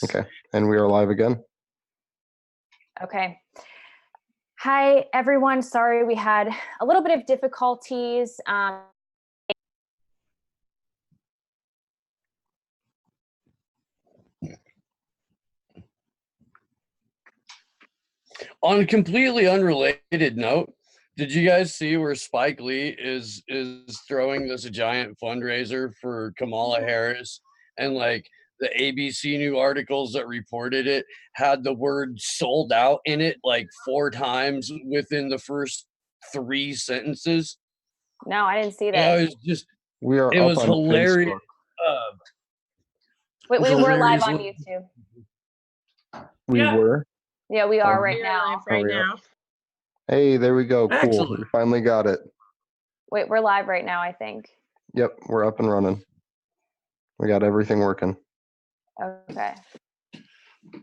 Okay, and we are live again. Okay. Hi, everyone. Sorry, we had a little bit of difficulties. On a completely unrelated note, did you guys see where Spike Lee is throwing this giant fundraiser for Kamala Harris, and like the ABC News articles that reported it had the word "sold out" in it like 4 times within the first 3 sentences? No, I didn't see Yeah, that. it was just We are it up was on hilarious. Facebook. Wait, we were live on hilarious. YouTube. We were. Yeah, we are Oh, right We're now. live right we are. now. Hey, there we go. Cool. Excellent. We finally got it. Wait, we're live right now, I think. Yep, we're up and running. We got everything working. Okay. You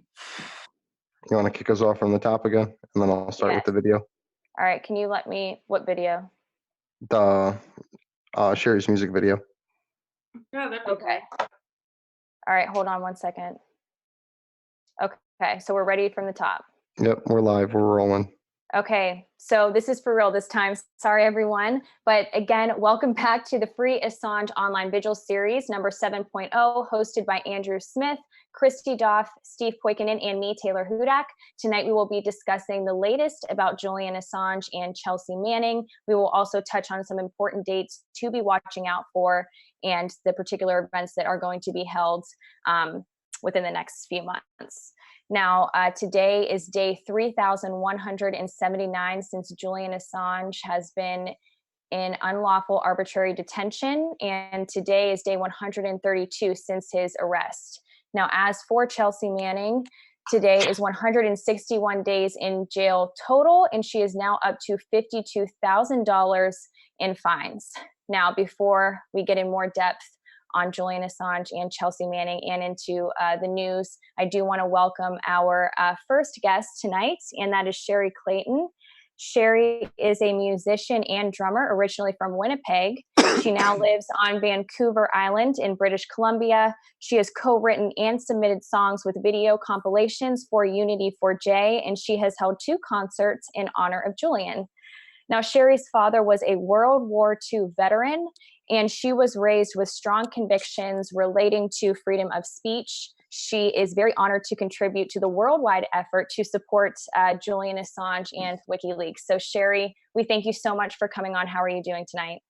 want to kick us off from the top again, and then I'll start with the video. All right. Can you let me, what video? The Sherry's music video. Yeah, that'd be Okay. All right. Hold on one second. Okay. So we're ready from the top. Yep, we're live. We're rolling. Okay, so this is for real this time. Sorry, everyone. But again, welcome back to the free Assange online Vigil series, number 7.0, hosted by Andrew Smith, Christy Doff, Steve Poikonen, and me, Taylor Hudak. Tonight, we will be discussing the latest about Julian Assange and Chelsea Manning. We will also touch on some important dates to be watching out for and the particular events that are going to be held within the next few months. Now, today is day 3,179 since Julian Assange has been in unlawful arbitrary detention, and today is day 132 since his arrest. Now, as for Chelsea Manning, today is 161 days in jail total, and she is now up to $52,000 in fines. Now, before we get in more depth on Julian Assange and Chelsea Manning and into the news, I do want to welcome our first guest tonight, and that is Sherry Clayton. Sherry is a musician and drummer originally from Winnipeg. She now lives on Vancouver Island in British Columbia. She has co-written and submitted songs with video compilations for Unity4J, and she has held 2 concerts in honor of Julian. Now, Sherry's father was a World War II veteran, and she was raised with strong convictions relating to freedom of speech. She is very honored to contribute to the worldwide effort to support Julian Assange and WikiLeaks. So, Sherry, we thank you so much for coming on. How are you doing tonight?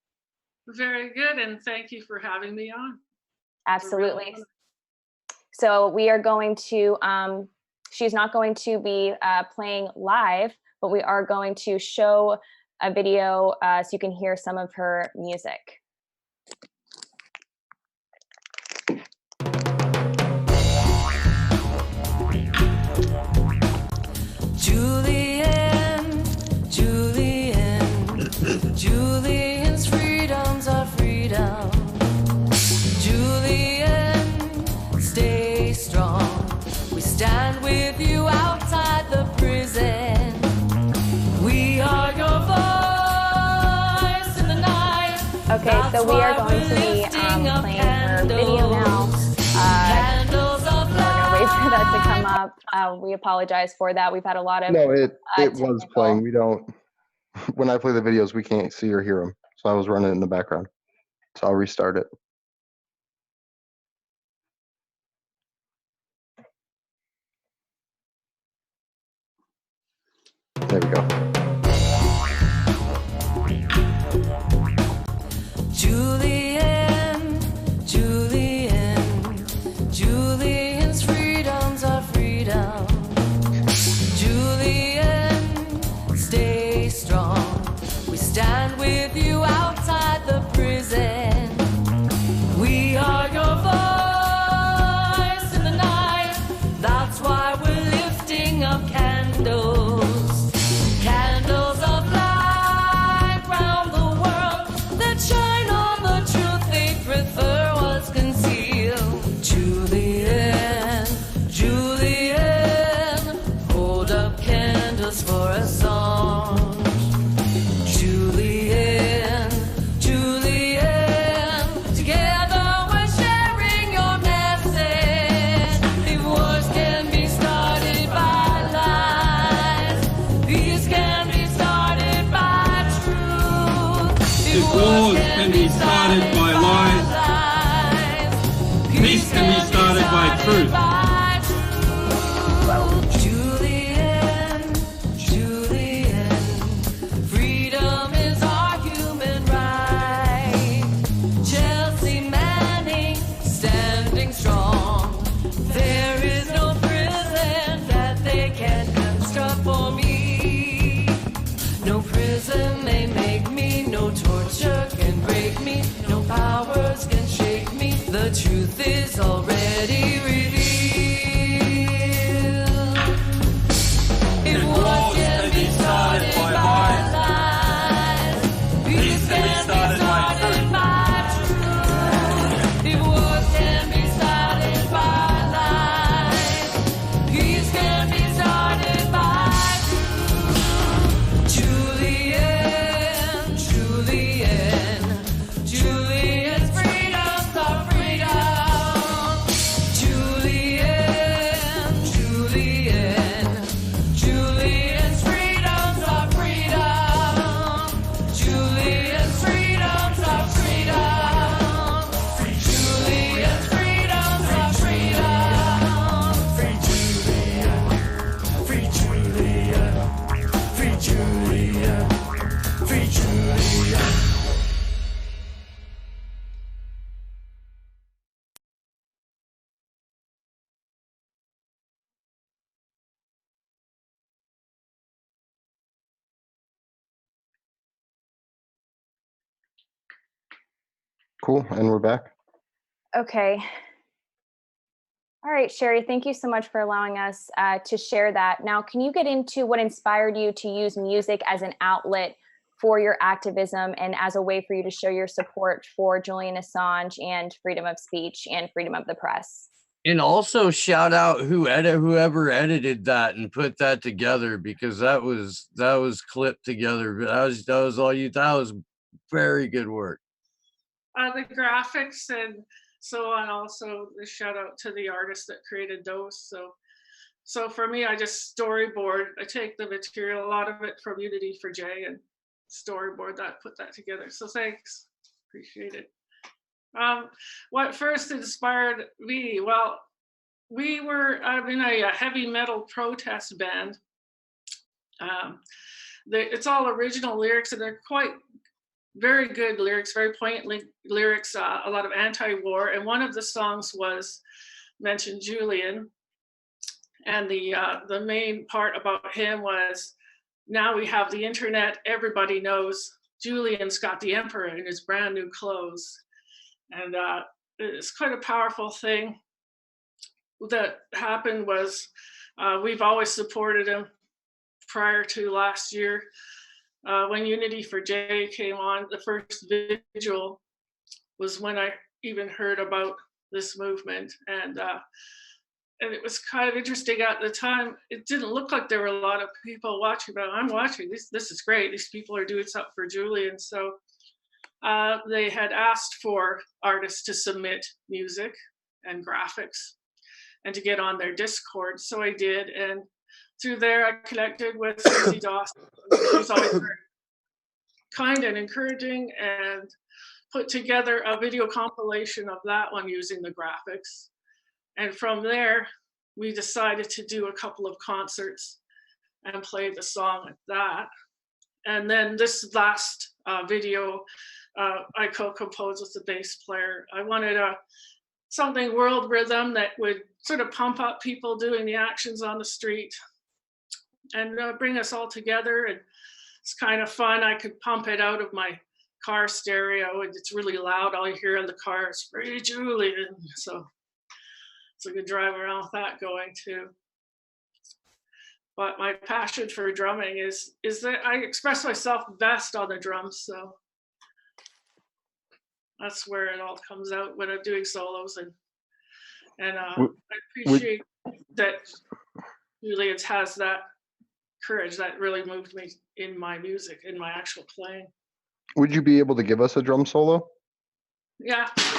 very good, and thank you for having me on. Absolutely. So we are going to, she's not going to be playing live, but we are going to show a video so you can hear some of her music. Julian's freedom's our freedom. Julian, stay strong. We stand with you outside the prison. We are your voice in the night. Okay, so we are going to be playing her video now. We're going to wait for that to come up. We apologize for that. We've had a lot of No, it was technical- playing. We don't. When I play the videos, we can't see or hear them. So I was running in the background. So I'll restart it. There we go. Julian's freedom's our freedom. Julian, stay strong. We stand with you outside the prison. We are your voice in the night. That's why we're lifting up candles. Candles of light round the world that shine on the Wars can be started by lies. Peace can be started by truth. Julian, Julian, freedom is our human right. Chelsea Manning, standing strong. There is no prison that they can construct for me. No prison may make me, no torture can break me, no powers can shake me. The truth is already revealed. If wars can be started by lies, peace can be started by truth. If wars can be started by lies, peace can be started by truth. Julian, Julian, Julian's freedom's our freedom. Julian, Julian, Julian's freedom's our freedom. Julian's freedom's our freedom. Julian's freedom's our freedom. Free Julian, free Julian, free Julian, free Julian. Cool. And we're back. Okay. All right, Sherry, thank you so much for allowing us to share that. Now, can you get into what inspired you to use music as an outlet for your activism and as a way for you to show your support for Julian Assange and freedom of speech and freedom of the press? And also shout out whoever edited that and put that together, because that was clipped together. That was all you. That was very good work. The graphics and so on, also the shout out to the artist that created those. So for me, I just storyboard. I take the material, a lot of it from Unity4J, and storyboard that, put that together. So thanks, appreciate it. What first inspired me? Well, I'm in a heavy metal protest band. It's all original lyrics, and they're quite very good lyrics, very poignant lyrics, a lot of anti-war. And one of the songs was mentioned Julian. And the main part about him was, now we have the internet, everybody knows Julian's got the emperor in his brand new clothes. And it's quite a powerful thing that happened. Was we've always supported him prior to last year. When Unity4J came on, the first Vigil was when I even heard about this movement. And it was kind of interesting at the time. It didn't look like there were a lot of people watching, but I'm watching. This is great. These people are doing something for Julian. So they had asked for artists to submit music and graphics and to get on their Discord. So I did. And through there, I connected with Susie Dawson. She's always very kind and encouraging, and put together a video compilation of that one using the graphics. And from there, we decided to do a couple of concerts and play the song at that. And then this last video, I co-composed with the bass player. I wanted something world rhythm that would sort of pump up people doing the actions on the street and bring us all together. And it's kind of fun. I could pump it out of my car stereo, and it's really loud. All you hear in the car is "Free Julian." So I could drive around with that going too. But my passion for drumming is that I express myself best on the drums. So that's where it all comes out when I'm doing solos. And I appreciate that Julian has that courage that really moved me in my music, in my actual playing. Would you be able to give us a drum solo? Yeah. That's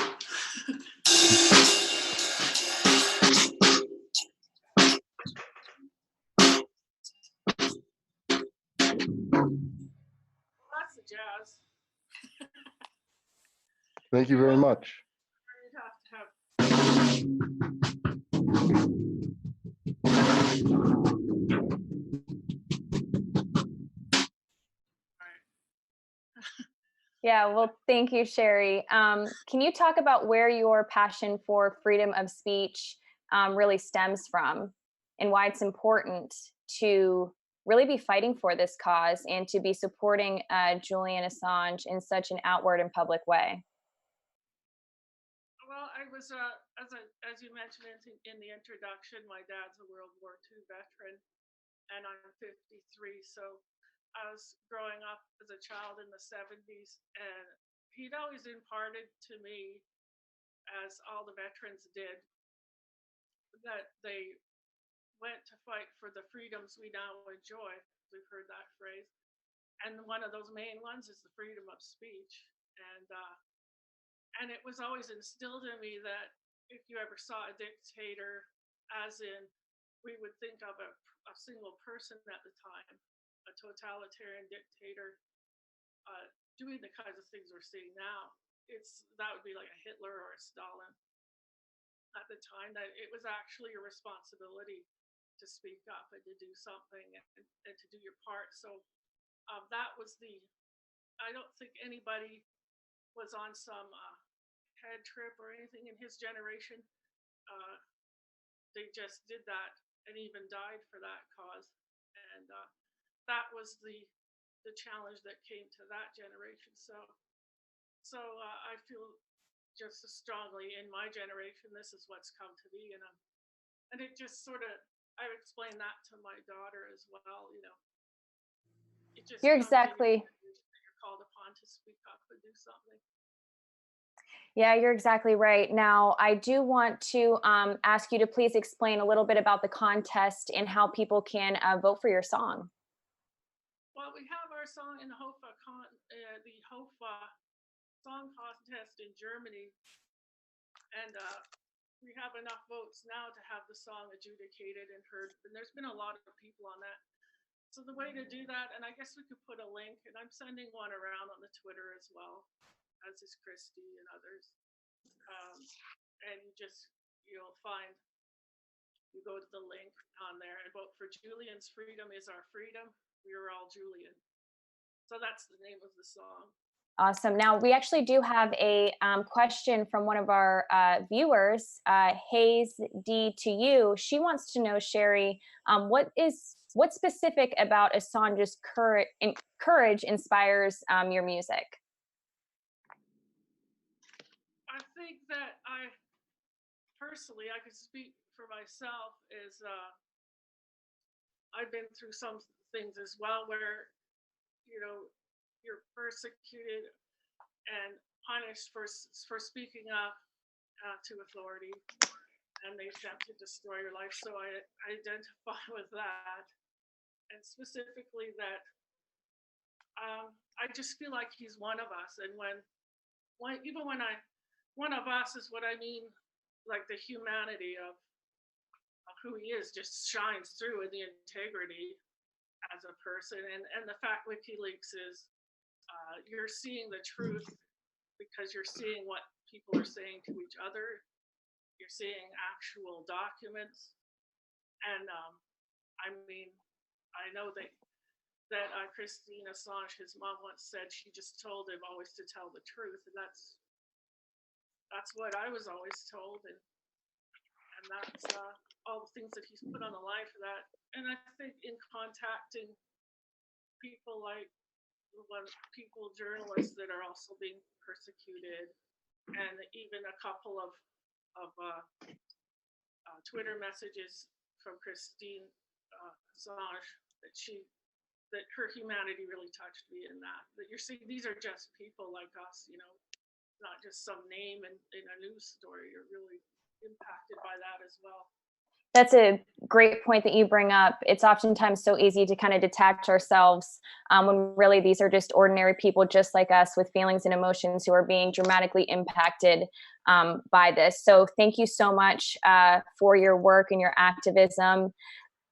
the jazz. Thank you very much. Yeah, well, thank you, Sherry. Can you talk about where your passion for freedom of speech really stems from, and why it's important to really be fighting for this cause and to be supporting Julian Assange in such an outward and public way? Well, I was, as you mentioned in the introduction, my dad's a World War II veteran, and I'm 53. So I was growing up as a child in the 70s, and he'd always imparted to me, as all the veterans did, that they went to fight for the freedoms we now enjoy. We've heard that phrase. And one of those main ones is the freedom of speech. And it was always instilled in me that if you ever saw a dictator, as in we would think of a single person at the time, a totalitarian dictator, doing the kinds of things we're seeing now, that would be like a Hitler or a Stalin. At the time, that it was actually a responsibility to speak up and to do something and to do your part. So that was I don't think anybody was on some head trip or anything in his generation. They just did that and even died for that cause. And that was the challenge that came to that generation. So I feel just as strongly in my generation, this is what's come to be. And it just sort of, I explained that to my daughter as well, it just You're comes in your exactly generation that you're called upon to speak up and do something. Yeah, you're exactly right. Now, I do want to ask you to please explain a little bit about the contest and how people can vote for your song. Well, we have our song in the HOFA song contest in Germany, and we have enough votes now to have the song adjudicated and heard. And there's been a lot of people on that. So the way to do that, and I guess we could put a link, and I'm sending one around on the Twitter as well, as is Christy and others. And you'll find, you go to the link on there and vote for Julian's Freedom is Our Freedom. We are all Julian. So that's the name of the song. Awesome. Now, we actually do have a question from one of our viewers, Hayes D to you. She wants to know, Sherry, what specific about Assange's courage inspires your music? I think that I could speak for myself, is I've been through some things as well where, you're persecuted and punished for speaking up to authority, and they attempt to destroy your life. So I identify with that, and specifically that I just feel like he's one of us. And one of us is what I mean, like the humanity of who he is just shines through in the integrity as a person. And the fact WikiLeaks is, you're seeing the truth because you're seeing what people are saying to each other. You're seeing actual documents. And I know that Christine Assange, his mom, once said she just told him always to tell the truth. And that's what I was always told. And that's all the things that he's put on the line for that. And I think in contacting people like journalists that are also being persecuted, and even a couple of Twitter messages from Christine Assange, that her humanity really touched me in that you're seeing these are just people like us, not just some name in a news story. You're really impacted by that as well. That's a great point that you bring up. It's oftentimes so easy to kind of detach ourselves when really these are just ordinary people just like us with feelings and emotions who are being dramatically impacted by this. So thank you so much for your work and your activism.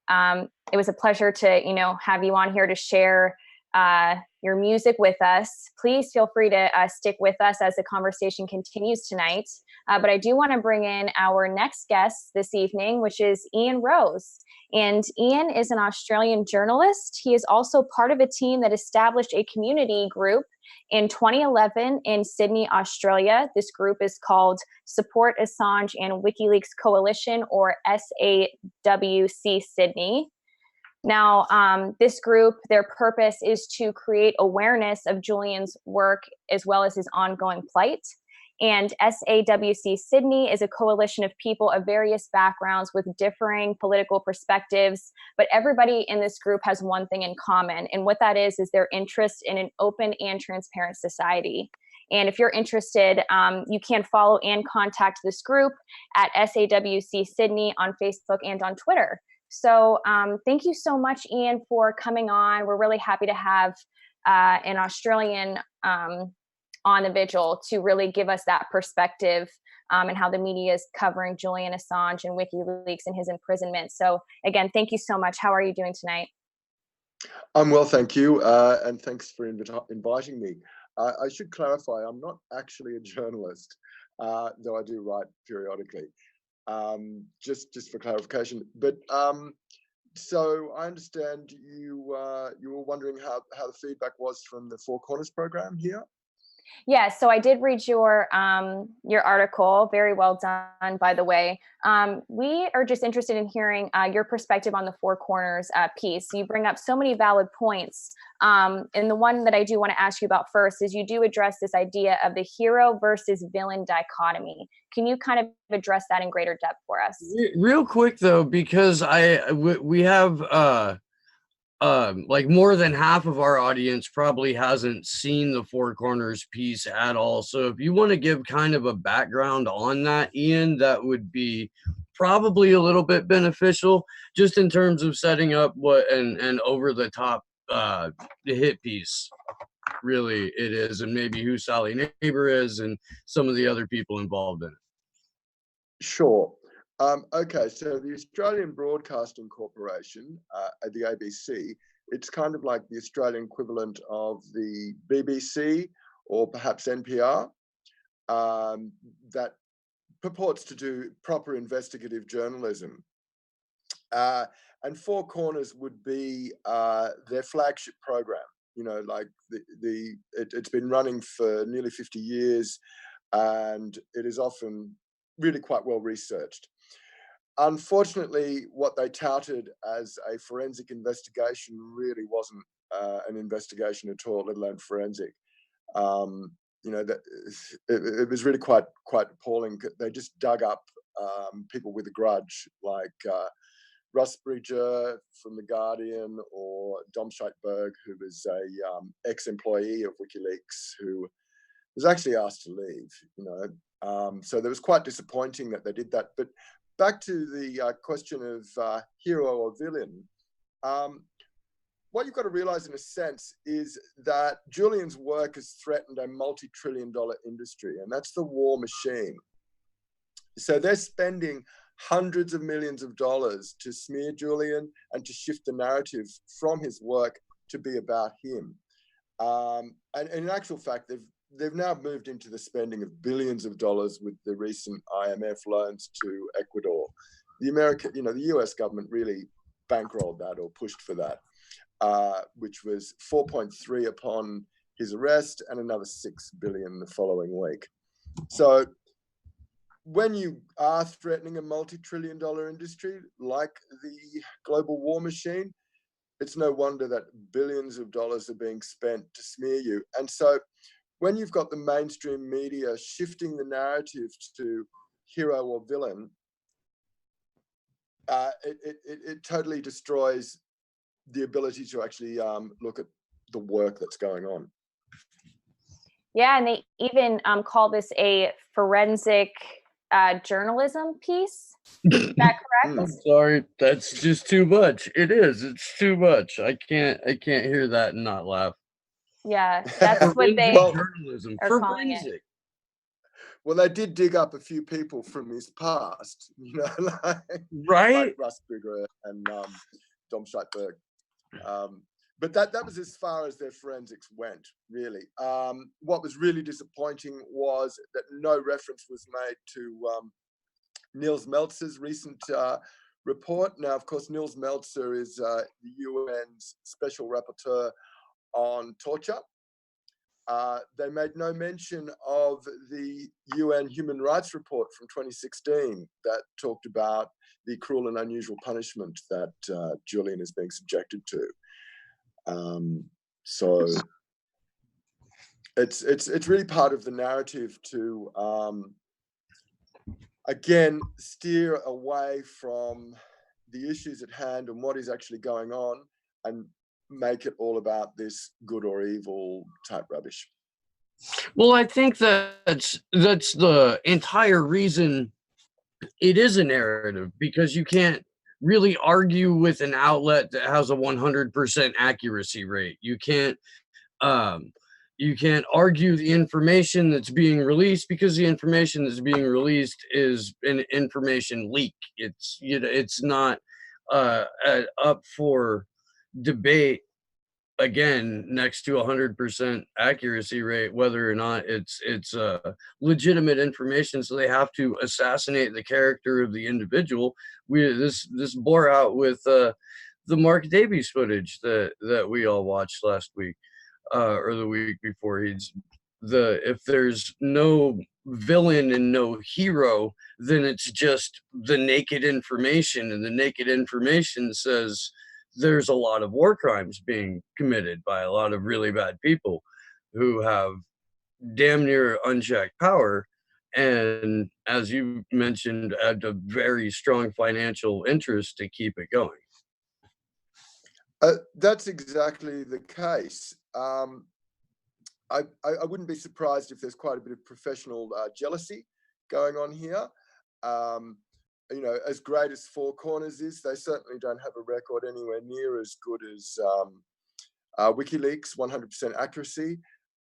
It was a pleasure to, have you on here to share your music with us. Please feel free to stick with us as the conversation continues tonight. But I do want to bring in our next guest this evening, which is Iann Rose. And Iann is an Australian journalist. He is also part of a team that established a community group in 2011 in Sydney, Australia. This group is called Support Assange and WikiLeaks Coalition, or SAWC Sydney. Now, this group, their purpose is to create awareness of Julian's work as well as his ongoing plight. And SAWC Sydney is a coalition of people of various backgrounds with differing political perspectives, but everybody in this group has one thing in common, and what that is their interest in an open and transparent society. And if you're interested, you can follow and contact this group at SAWC Sydney on Facebook and on Twitter. So thank you so much, Iann, for coming on. We're really happy to have an Australian on the Vigil to really give us that perspective and how the media is covering Julian Assange and WikiLeaks and his imprisonment. So again, thank you so much. How are you doing tonight? I'm well, thank you. And thanks for inviting me. I should clarify, I'm not actually a journalist, though I do write periodically. Just for clarification. But so I understand you were wondering how the feedback was from the Four Corners program here. Yeah, so I did read your article. Very well done, by the way. We are just interested in hearing your perspective on the Four Corners piece. You bring up so many valid points. And the one that I do want to ask you about first is you do address this idea of the hero versus villain dichotomy. Can you kind of address that in greater depth for us? Real quick, though, because we have like more than half of our audience probably hasn't seen the Four Corners piece at all. So if you want to give kind of a background on that, Iann, that would be probably a little bit beneficial, just in terms of setting up what and over the top the hit piece really it is, and maybe who Sally Neighbor is and some of the other people involved in it. Sure. Okay, so the Australian Broadcasting Corporation, the ABC, it's kind of like the Australian equivalent of the BBC or perhaps NPR, that purports to do proper investigative journalism. And Four Corners would be their flagship program. You know, like it's been running for nearly 50 years, and it is often really quite well researched. Unfortunately, what they touted as a forensic investigation really wasn't an investigation at all, let alone forensic. You know, that it was really quite appalling. They just dug up people with a grudge, like Russ Bridger from The Guardian, or Dom Scheitberg, who was a ex-employee of WikiLeaks, who was actually asked to leave. You know, so that was quite disappointing that they did that. But back to the question of hero or villain, what you've got to realize in a sense is that Julian's work has threatened a multi-trillion-dollar industry, and that's the war machine. So they're spending hundreds of millions of dollars to smear Julian and to shift the narrative from his work to be about him. And in actual fact, they've now moved into the spending of billions of dollars with the recent IMF loans to Ecuador. The US government really bankrolled that or pushed for that, which was 4.3 upon his arrest and another 6 billion the following week. So when you are threatening a multi-trillion-dollar industry like the global war machine, it's no wonder that billions of dollars are being spent to smear you. And so when you've got the mainstream media shifting the narrative to hero or villain, it totally destroys the ability to actually look at the work that's going on. Yeah, and they even call this a forensic journalism piece. Is that correct? I'm sorry, that's just too much. It is. It's too much. I can't hear that and not laugh. Yeah, that's what they journalism are calling it. Well, they did dig up a few people from his past, you know, right? like Russ Bridger and Dom Scheitberg. but that was as far as their forensics went, really. What was really disappointing was that no reference was made to Niels Meltzer's recent report. Now, of course, Niels Meltzer is the UN's special rapporteur on torture. They made no mention of the UN Human Rights Report from 2016 that talked about the cruel and unusual punishment that Julian is being subjected to. So it's really part of the narrative to again steer away from the issues at hand and what is actually going on, and make it all about this good or evil type rubbish. Well, I think that's the entire reason it is a narrative, because you can't really argue with an outlet that has a 100% accuracy rate. You can't argue the information that's being released, because the information that's being released is an information leak. It's, you know, it's not up for debate again next to 100% accuracy rate whether or not it's legitimate information. So they have to assassinate the character of the individual. This bore out with the Mark Davies footage that we all watched last week, or the week before. If there's no villain and no hero, then it's just the naked information, and the naked information says there's a lot of war crimes being committed by a lot of really bad people who have damn near unchecked power, and, as you mentioned, had a very strong financial interest to keep it going. That's exactly the case. I wouldn't be surprised if there's quite a bit of professional jealousy going on here. You know, as great as Four Corners is, they certainly don't have a record anywhere near as good as WikiLeaks, 100% accuracy,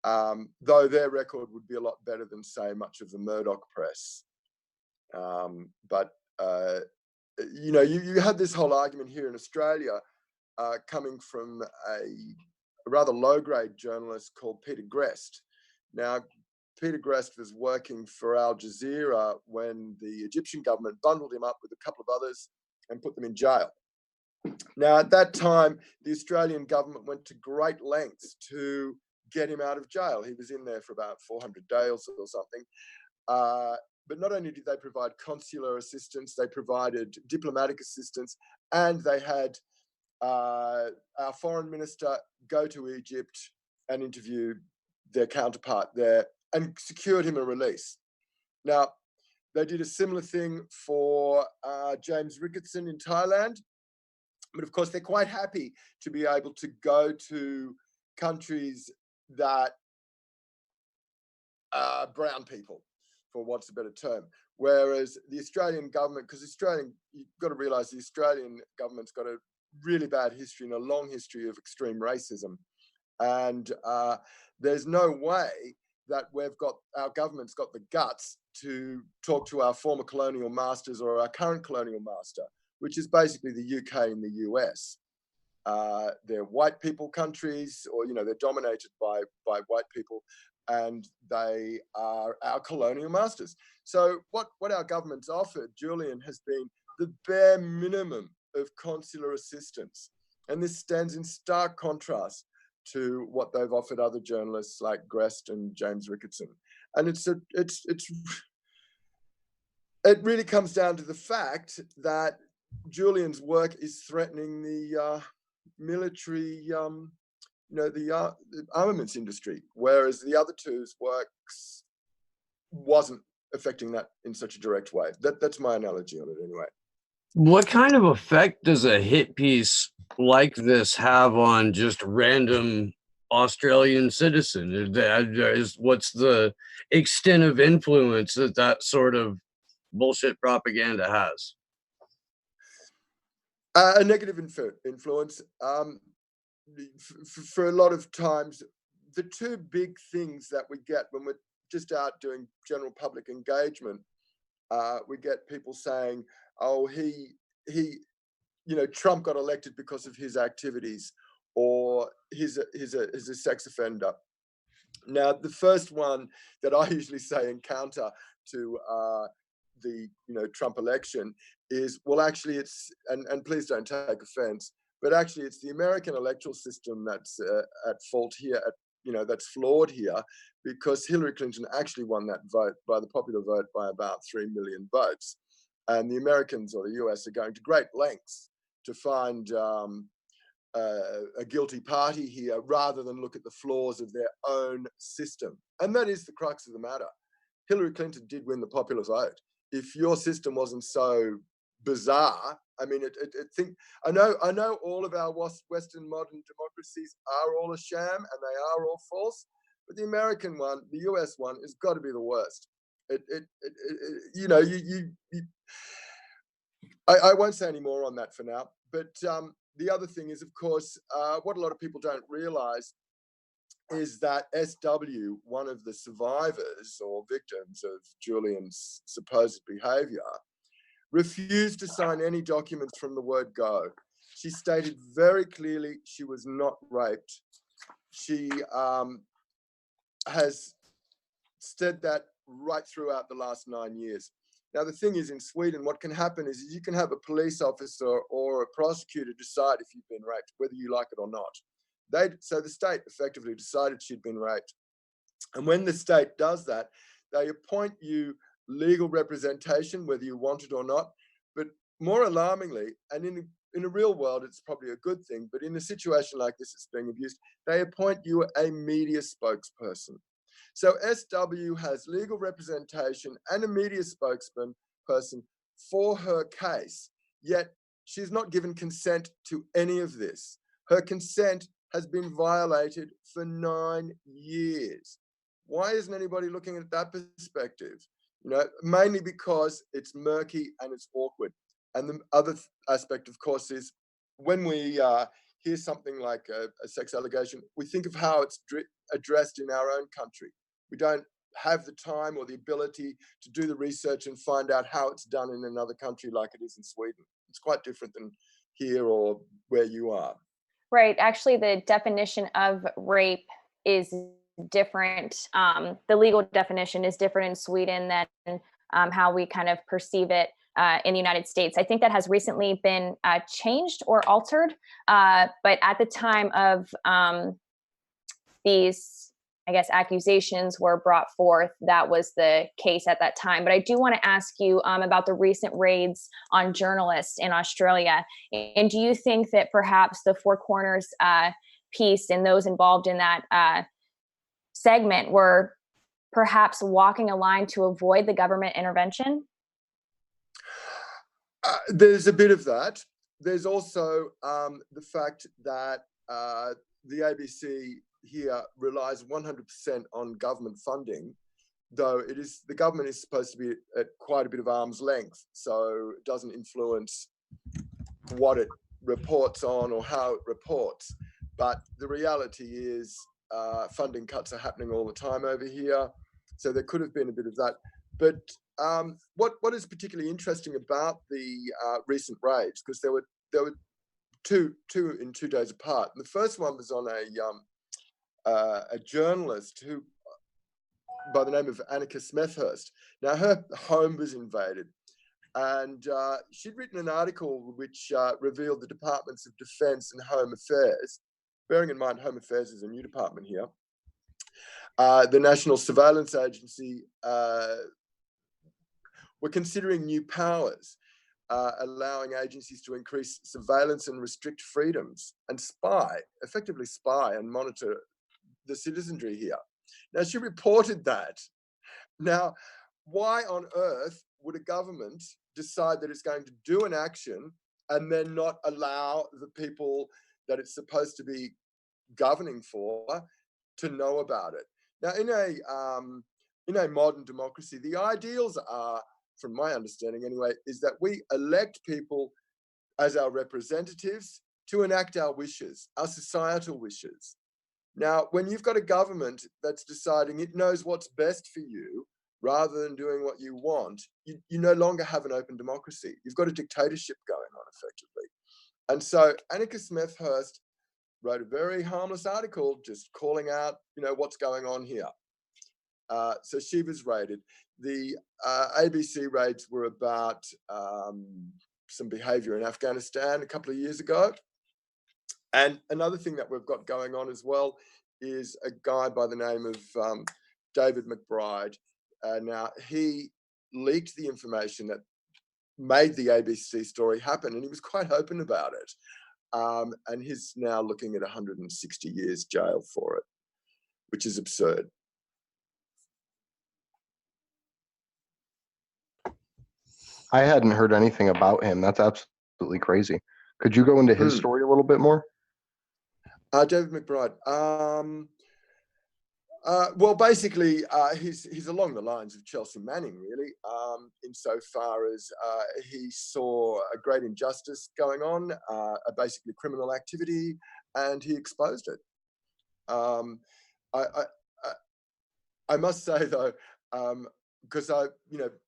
though their record would be a lot better than, say, much of the Murdoch press. But you know, you had this whole argument here in Australia coming from a rather low-grade journalist called Peter Grest. Now, Peter Grest was working for Al Jazeera when the Egyptian government bundled him up with a couple of others and put them in jail. Now, at that time, the Australian government went to great lengths to get him out of jail. He was in there for about 400 days or something. But not only did they provide consular assistance, they provided diplomatic assistance, and they had our foreign minister go to Egypt and interview their counterpart there and secured him a release. Now, they did a similar thing for James Ricketson in Thailand, but of course they're quite happy to be able to go to countries that are brown people, for what's a better term. Whereas the Australian government, because you've got to realise the Australian government's got a really bad history and a long history of extreme racism. And there's no way that our government's got the guts to talk to our former colonial masters or our current colonial master, which is basically the UK and the US. They're white people countries, or, you know, they're dominated by white people, and they are our colonial masters. So what our government's offered, Julian, has been the bare minimum of consular assistance. And this stands in stark contrast to what they've offered other journalists like Grest and James Ricketson. And it really comes down to the fact that Julian's work is threatening the military, the armaments industry, whereas the other two's works wasn't affecting that in such a direct way. That's my analogy on it anyway. What kind of effect does a hit piece like this have on just random Australian citizen? What's the extent of influence that sort of bullshit propaganda has? A negative influence. For a lot of times, the two big things that we get when we're just out doing general public engagement, we get people saying, oh, Trump got elected because of his activities, or he's a sex offender. Now, the first one that I usually say in counter to the Trump election is, well, actually it's, and please don't take offense, but actually it's the American electoral system that's at fault here, that's flawed here, because Hillary Clinton actually won that vote by the popular vote by about 3 million votes. And the Americans, or the US, are going to great lengths to find a guilty party here, rather than look at the flaws of their own system. And that is the crux of the matter. Hillary Clinton did win the popular vote. If your system wasn't so bizarre, I mean, I know all of our Western modern democracies are all a sham and they are all false, but the American one, the US one, has got to be the worst. I won't say any more on that for now, but the other thing is, of course, what a lot of people don't realize is that SW, one of the survivors or victims of Julian's supposed behavior, refused to sign any documents from the word go. She stated very clearly she was not raped. She has said that right throughout the last 9 years. Now, the thing is, in Sweden, what can happen is you can have a police officer or a prosecutor decide if you've been raped, whether you like it or not. So the state effectively decided she'd been raped. And when the state does that, they appoint you legal representation, whether you want it or not. But more alarmingly, and in a real world, it's probably a good thing, but in a situation like this, it's being abused, they appoint you a media spokesperson. So SW has legal representation and a media spokesperson for her case, yet she's not given consent to any of this. Her consent has been violated for 9 years. Why isn't anybody looking at that perspective? Mainly because it's murky and it's awkward. And the other aspect, of course, is when we hear something like a sex allegation, we think of how it's addressed in our own country. We don't have the time or the ability to do the research and find out how it's done in another country like it is in Sweden. It's quite different than here or where you are. Right. Actually, the definition of rape is different. The legal definition is different in Sweden than how we kind of perceive it in the United States. I think that has recently been changed or altered. But at the time of these, I guess, accusations were brought forth, that was the case at that time. But I do want to ask you about the recent raids on journalists in Australia. And do you think that perhaps the Four Corners piece and those involved in that segment were perhaps walking a line to avoid the government intervention? There's a bit of that. There's also the fact that the ABC here relies 100% on government funding, though the government is supposed to be at quite a bit of arm's length, so it doesn't influence what it reports on or how it reports. But the reality is funding cuts are happening all the time over here, so there could have been a bit of that. But what is particularly interesting about the recent raids, because there were two in 2 days apart. And the first one was on a journalist who, by the name of Annika Smethurst. Now, her home was invaded, and she'd written an article which revealed the Departments of Defense and Home Affairs, bearing in mind Home Affairs is a new department here, the National Surveillance Agency were considering new powers, allowing agencies to increase surveillance and restrict freedoms and effectively spy and monitor the citizenry here. Now, she reported that. Now, why on earth would a government decide that it's going to do an action and then not allow the people that it's supposed to be governing for to know about it? Now, in a modern democracy, the ideals are, from my understanding anyway, is that we elect people as our representatives to enact our wishes, our societal wishes. Now, when you've got a government that's deciding it knows what's best for you rather than doing what you want, you no longer have an open democracy. You've got a dictatorship going on, effectively. And so Annika Smethurst wrote a very harmless article just calling out, what's going on here. So she was raided. The ABC raids were about some behavior in Afghanistan a couple of years ago. And another thing that we've got going on as well is a guy by the name of David McBride. Now, he leaked the information that made the ABC story happen, and he was quite open about it. And he's now looking at 160 years jail for it, which is absurd. I hadn't heard anything about him. That's absolutely crazy. Could you go into his story a little bit more? David McBride. Well, basically, he's along the lines of Chelsea Manning, really, insofar as he saw a great injustice going on, a basically criminal activity, and he exposed it. I must say, though, because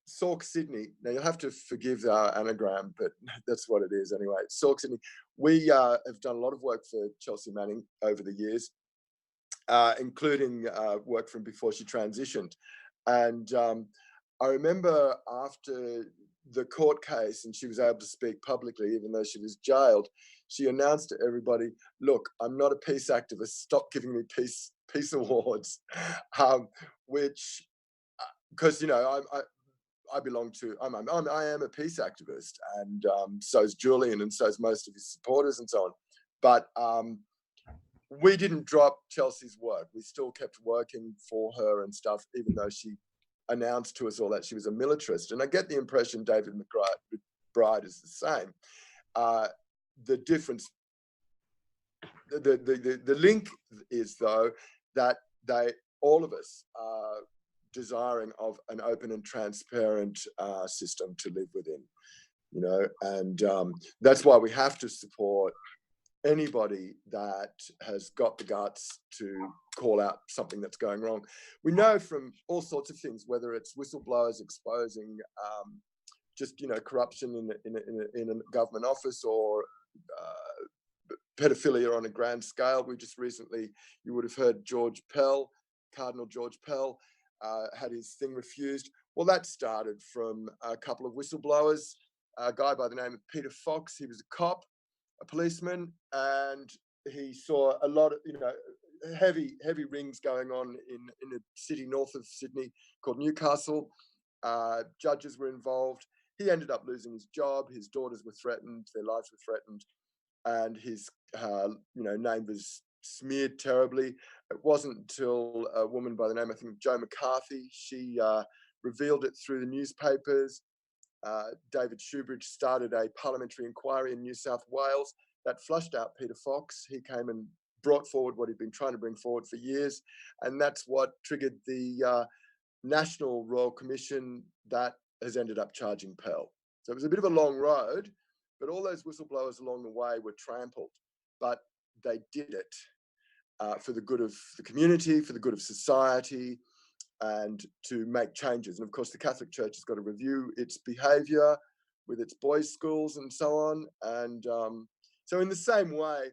Sauk Sydney. Now you'll have to forgive our anagram, but that's what it is anyway. Sauk Sydney. We have done a lot of work for Chelsea Manning over the years, including work from before she transitioned. And I remember after the court case and she was able to speak publicly, even though she was jailed, she announced to everybody, "Look, I'm not a peace activist. Stop giving me peace awards," which, because I belong to, I am a peace activist, and so is Julian, and so is most of his supporters, and so on. But we didn't drop Chelsea's work. We still kept working for her and stuff, even though she announced to us all that she was a militarist. And I get the impression David McBride is the same. The difference, the link is, though, that all of us are desiring of an open and transparent system to live within, and that's why we have to support anybody that has got the guts to call out something that's going wrong. We know from all sorts of things, whether it's whistleblowers exposing just corruption in a government office, or pedophilia on a grand scale. We just recently, you would have heard Cardinal George Pell had his thing refused. Well, that started from a couple of whistleblowers, a guy by the name of Peter Fox. He was a cop, a policeman, and he saw a lot of heavy rings going on in a city north of Sydney called Newcastle. Judges were involved. He ended up losing his job. His daughters were threatened. Their lives were threatened, and his name was smeared terribly. It wasn't until a woman by the name, I think, Joe McCarthy, she revealed it through the newspapers. David Shoebridge started a parliamentary inquiry in New South Wales that flushed out Peter Fox. He came and brought forward what he'd been trying to bring forward for years, and that's what triggered the National Royal Commission that has ended up charging Pell. So it was a bit of a long road, but all those whistleblowers along the way were trampled, but they did it for the good of the community, for the good of society, and to make changes. And of course, the Catholic Church has got to review its behaviour with its boys' schools and so on. And so in the same way,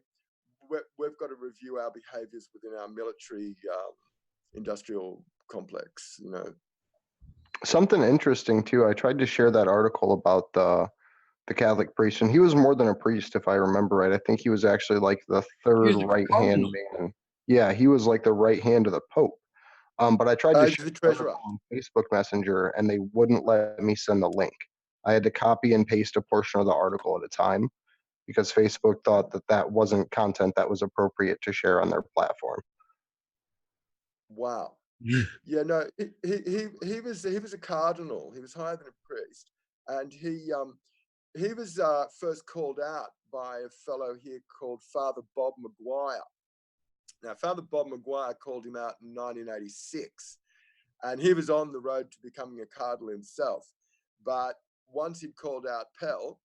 we've got to review our behaviours within our military industrial complex, Something interesting too, I tried to share that article about the Catholic priest, and he was more than a priest, if I remember right. I think he was actually like the third right-hand man. Yeah, he was like the right hand of the Pope. But I tried to share the treasurer on Facebook Messenger, and they wouldn't let me send the link. I had to copy and paste a portion of the article at a time because Facebook thought that wasn't content that was appropriate to share on their platform. Wow. Yeah, no, he was a cardinal. He was higher than a priest, and he was first called out by a fellow here called Father Bob Maguire. Now, Father Bob Maguire called him out in 1986, and he was on the road to becoming a cardinal himself. But once he'd called out Pell,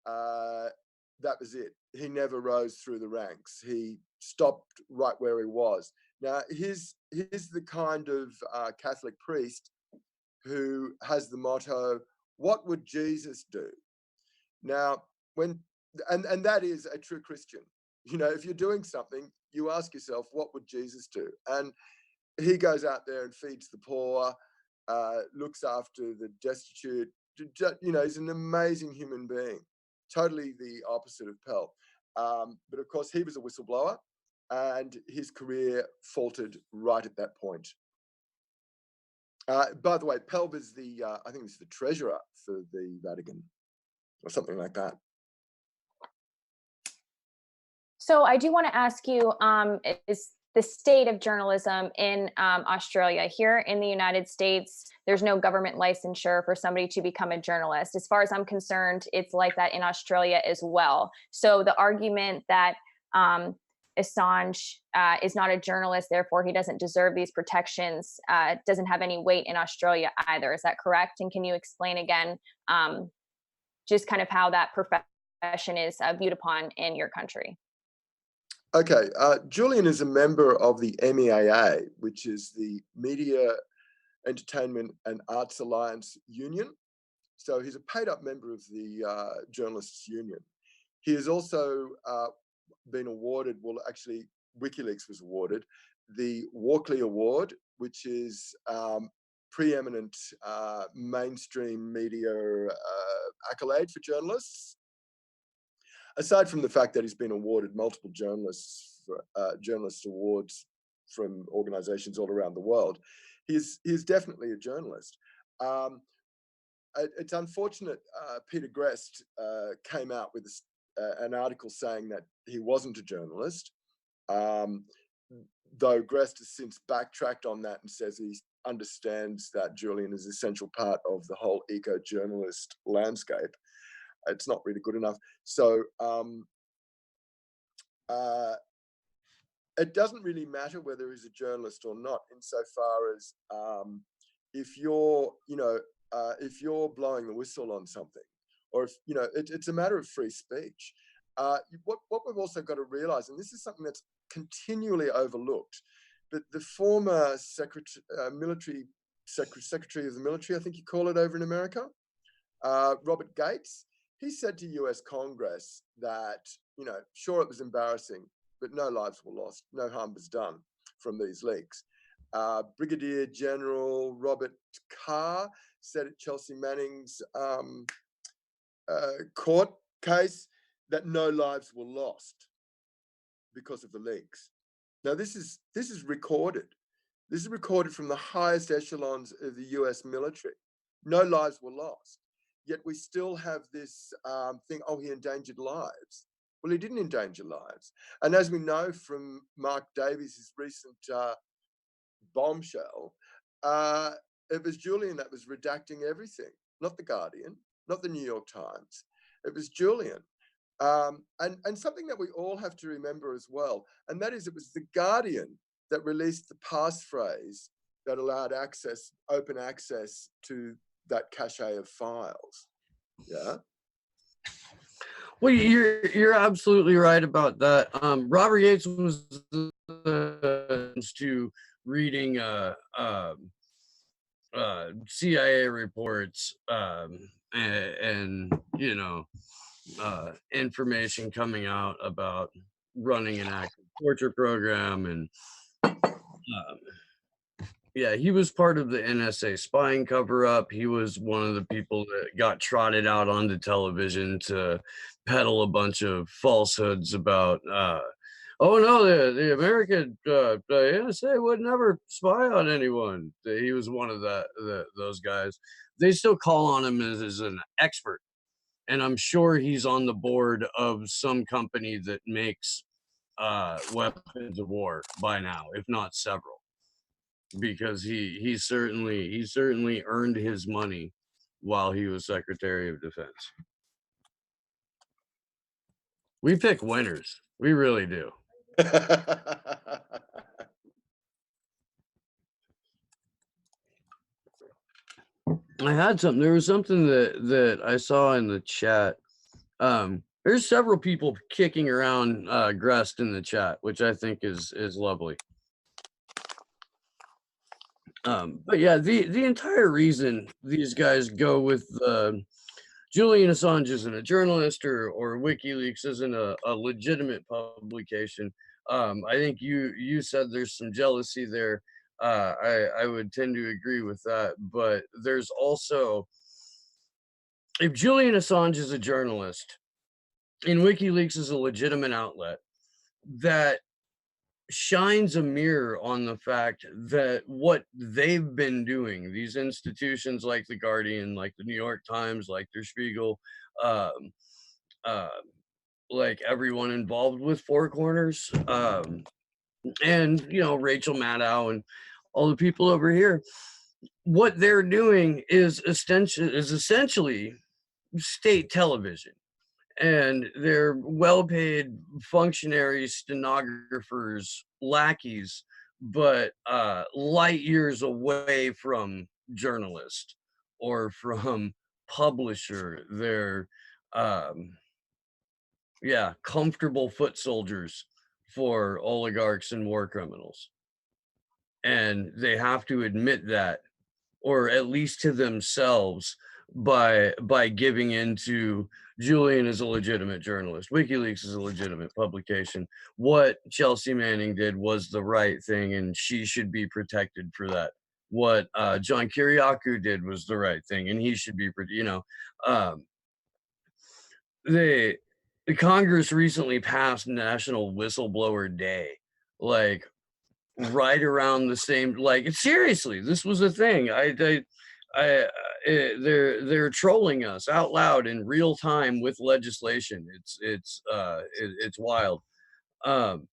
that was it. He never rose through the ranks. He stopped right where he was. Now, he's the kind of Catholic priest who has the motto, "What would Jesus do?" Now, and that is a true Christian. You know, if you're doing something, you ask yourself, what would Jesus do? And he goes out there and feeds the poor, looks after the destitute. You know, he's an amazing human being, totally the opposite of Pell. But of course, he was a whistleblower, and his career faltered right at that point. By the way, Pell was the, I think it was the treasurer for the Vatican or something like that. So I do want to ask you, is the state of journalism in Australia? Here in the United States, there's no government licensure for somebody to become a journalist. As far as I'm concerned, it's like that in Australia as well. So the argument that Assange is not a journalist, therefore he doesn't deserve these protections, doesn't have any weight in Australia either. Is that correct? And can you explain again just kind of how that profession is viewed upon in your country? Okay, Julian is a member of the MEAA, which is the Media, Entertainment and Arts Alliance Union. So he's a paid up member of the Journalists Union. He has also been awarded, well, actually, WikiLeaks was awarded the Walkley Award, which is preeminent mainstream media accolade for journalists. Aside from the fact that he's been awarded multiple journalist awards from organizations all around the world, he's definitely a journalist. It's unfortunate Peter Grest came out with an article saying that he wasn't a journalist, though Grest has since backtracked on that and says he understands that Julian is an essential part of the whole eco-journalist landscape. It's not really good enough. So it doesn't really matter whether he's a journalist or not, insofar as if you're, if you're blowing the whistle on something, or if, it's a matter of free speech. What we've also got to realize, and this is something that's continually overlooked, but the former Secretary of the Military, I think you call it over in America, Robert Gates, he said to US Congress that, sure, it was embarrassing, but no lives were lost, no harm was done from these leaks. Brigadier General Robert Carr said at Chelsea Manning's court case that no lives were lost because of the leaks. Now, this is recorded. This is recorded from the highest echelons of the US military. No lives were lost. Yet we still have this thing, oh, he endangered lives. Well, he didn't endanger lives. And as we know from Mark Davies' recent bombshell, it was Julian that was redacting everything, not The Guardian, not the New York Times. It was Julian. And something that we all have to remember as well, and that is it was The Guardian that released the passphrase that allowed open access to that cache of files. Yeah. Well, you're absolutely right about that. Robert Yates was to reading CIA reports and information coming out about running an active torture program, and yeah, he was part of the NSA spying cover-up. He was one of the people that got trotted out onto television to peddle a bunch of falsehoods about, oh no, the American the NSA would never spy on anyone. He was one of those guys. They still call on him as an expert, and I'm sure he's on the board of some company that makes weapons of war by now, if not several. Because he certainly earned his money while he was Secretary of Defense. We pick winners. We really do. I had something. There was something that I saw in the chat. There's several people kicking around Grest in the chat, which I think is lovely. But yeah, the entire reason these guys go with Julian Assange isn't a journalist, or WikiLeaks isn't a legitimate publication. I think you said there's some jealousy there. I would tend to agree with that, but there's also, if Julian Assange is a journalist and WikiLeaks is a legitimate outlet, that shines a mirror on the fact that what they've been doing, these institutions like the Guardian, like the New York Times, like Der Spiegel, um, uh, like everyone involved with Four Corners, and Rachel Maddow and all the people over here, what they're doing is essentially state television, and they're well-paid functionaries, stenographers, lackeys, but light years away from journalist or from publisher. They're yeah, comfortable foot soldiers for oligarchs and war criminals, and they have to admit that, or at least to themselves, by giving into Julian is a legitimate journalist, WikiLeaks is a legitimate publication. What Chelsea Manning did was the right thing, and she should be protected for that. What John Kiriakou did was the right thing, and he should be, um, they the Congress recently passed National Whistleblower Day, like right around the same, like, seriously, this was a thing. They're trolling us out loud in real time with legislation. It's wild. Um,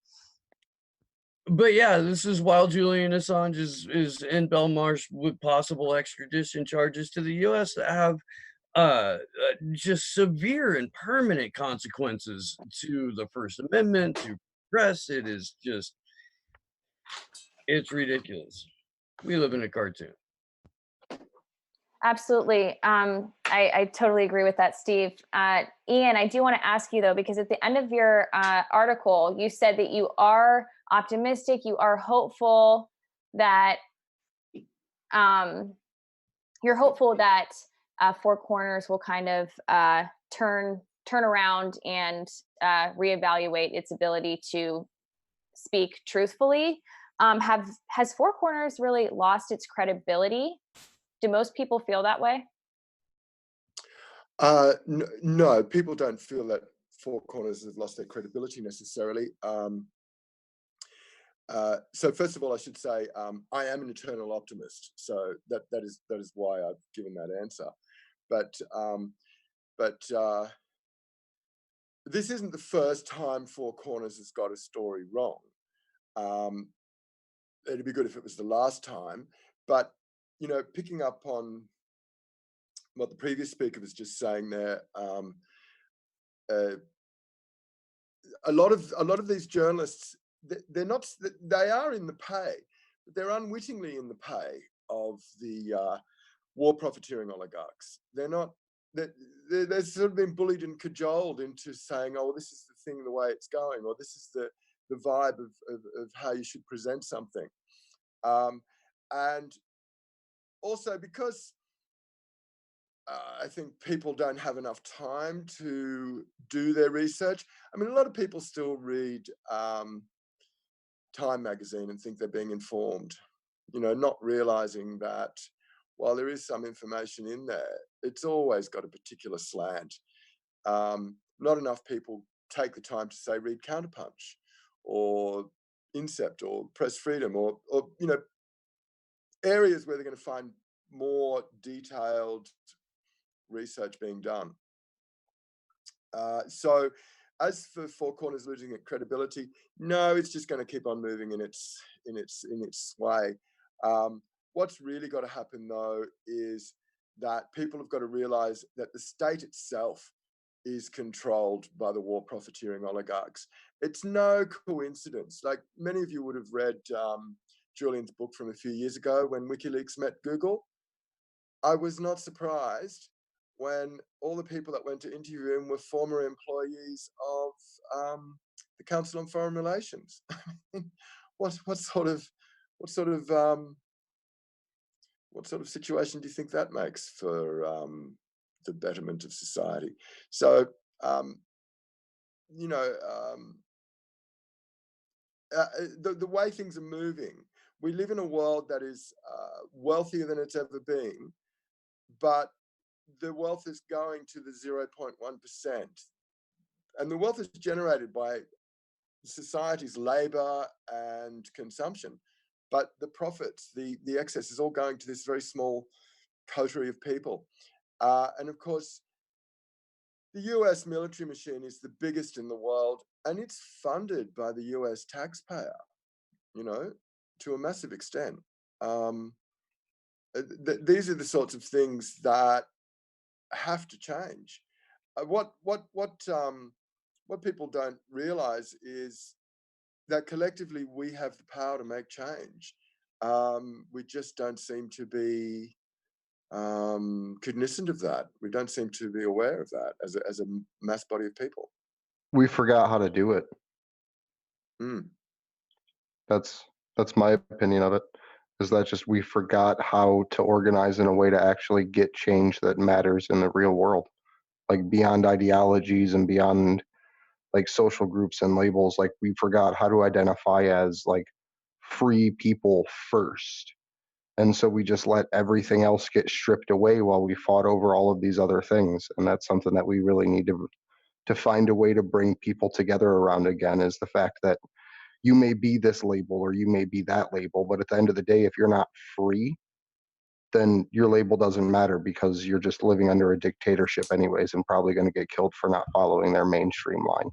but yeah, this is while Julian Assange is in Belmarsh with possible extradition charges to the U.S. that have just severe and permanent consequences to the First Amendment, to press. It is just, it's ridiculous. We live in a cartoon. Absolutely. I totally agree with that, Steve. Ian, I do want to ask you though, because at the end of your article, you said that you are optimistic, you are hopeful that Four Corners will kind of turn around and reevaluate its ability to speak truthfully. Has Four Corners really lost its credibility? Do most people feel that way? No, people don't feel that Four Corners has lost their credibility necessarily. So first of all, I should say I am an eternal optimist. So that is why I've given that answer. But this isn't the first time Four Corners has got a story wrong. It'd be good if it was the last time. But picking up on what the previous speaker was just saying there, a lot of these journalists, they are in the pay, but they're unwittingly in the pay of the war profiteering oligarchs. They're sort of been bullied and cajoled into saying, oh, this is the thing, the way it's going, or this is the vibe of how you should present something. And also because I think people don't have enough time to do their research. I mean, a lot of people still read Time magazine and think they're being informed, not realizing that while there is some information in there, it's always got a particular slant. Not enough people take the time to, say, read Counterpunch or Incept or Press Freedom or areas where they're going to find more detailed research being done. So as for Four Corners losing its credibility, no, it's just going to keep on moving in its way. What's really got to happen though is that people have got to realize that the state itself is controlled by the war profiteering oligarchs. It's no coincidence. Like many of you would have read Julian's book from a few years ago when WikiLeaks met Google. I was not surprised when all the people that went to interview him were former employees of the Council on Foreign Relations. what sort of situation do you think that makes for the betterment of society. So, you know, the way things are moving, we live in a world that is wealthier than it's ever been, but the wealth is going to the 0.1%. And the wealth is generated by society's labor and consumption. But the profits, the excess is all going to this very small coterie of people. And of course, the US military machine is the biggest in the world, and it's funded by the US taxpayer, you know, to a massive extent. These are the sorts of things that have to change. What people don't realize is that collectively we have the power to make change. We just don't seem to be cognizant of that. We don't seem to be aware of that as a mass body of people. We forgot how to do it. Mm. That's my opinion of it. Is that just we forgot how to organize in a way to actually get change that matters in the real world, like beyond ideologies and beyond like social groups and labels. Like we forgot how to identify as like free people first. And so we just let everything else get stripped away while we fought over all of these other things. And that's something that we really need to find a way to bring people together around again, is the fact that you may be this label or you may be that label, but at the end of the day, if you're not free, then your label doesn't matter because you're just living under a dictatorship anyways and probably going to get killed for not following their mainstream line.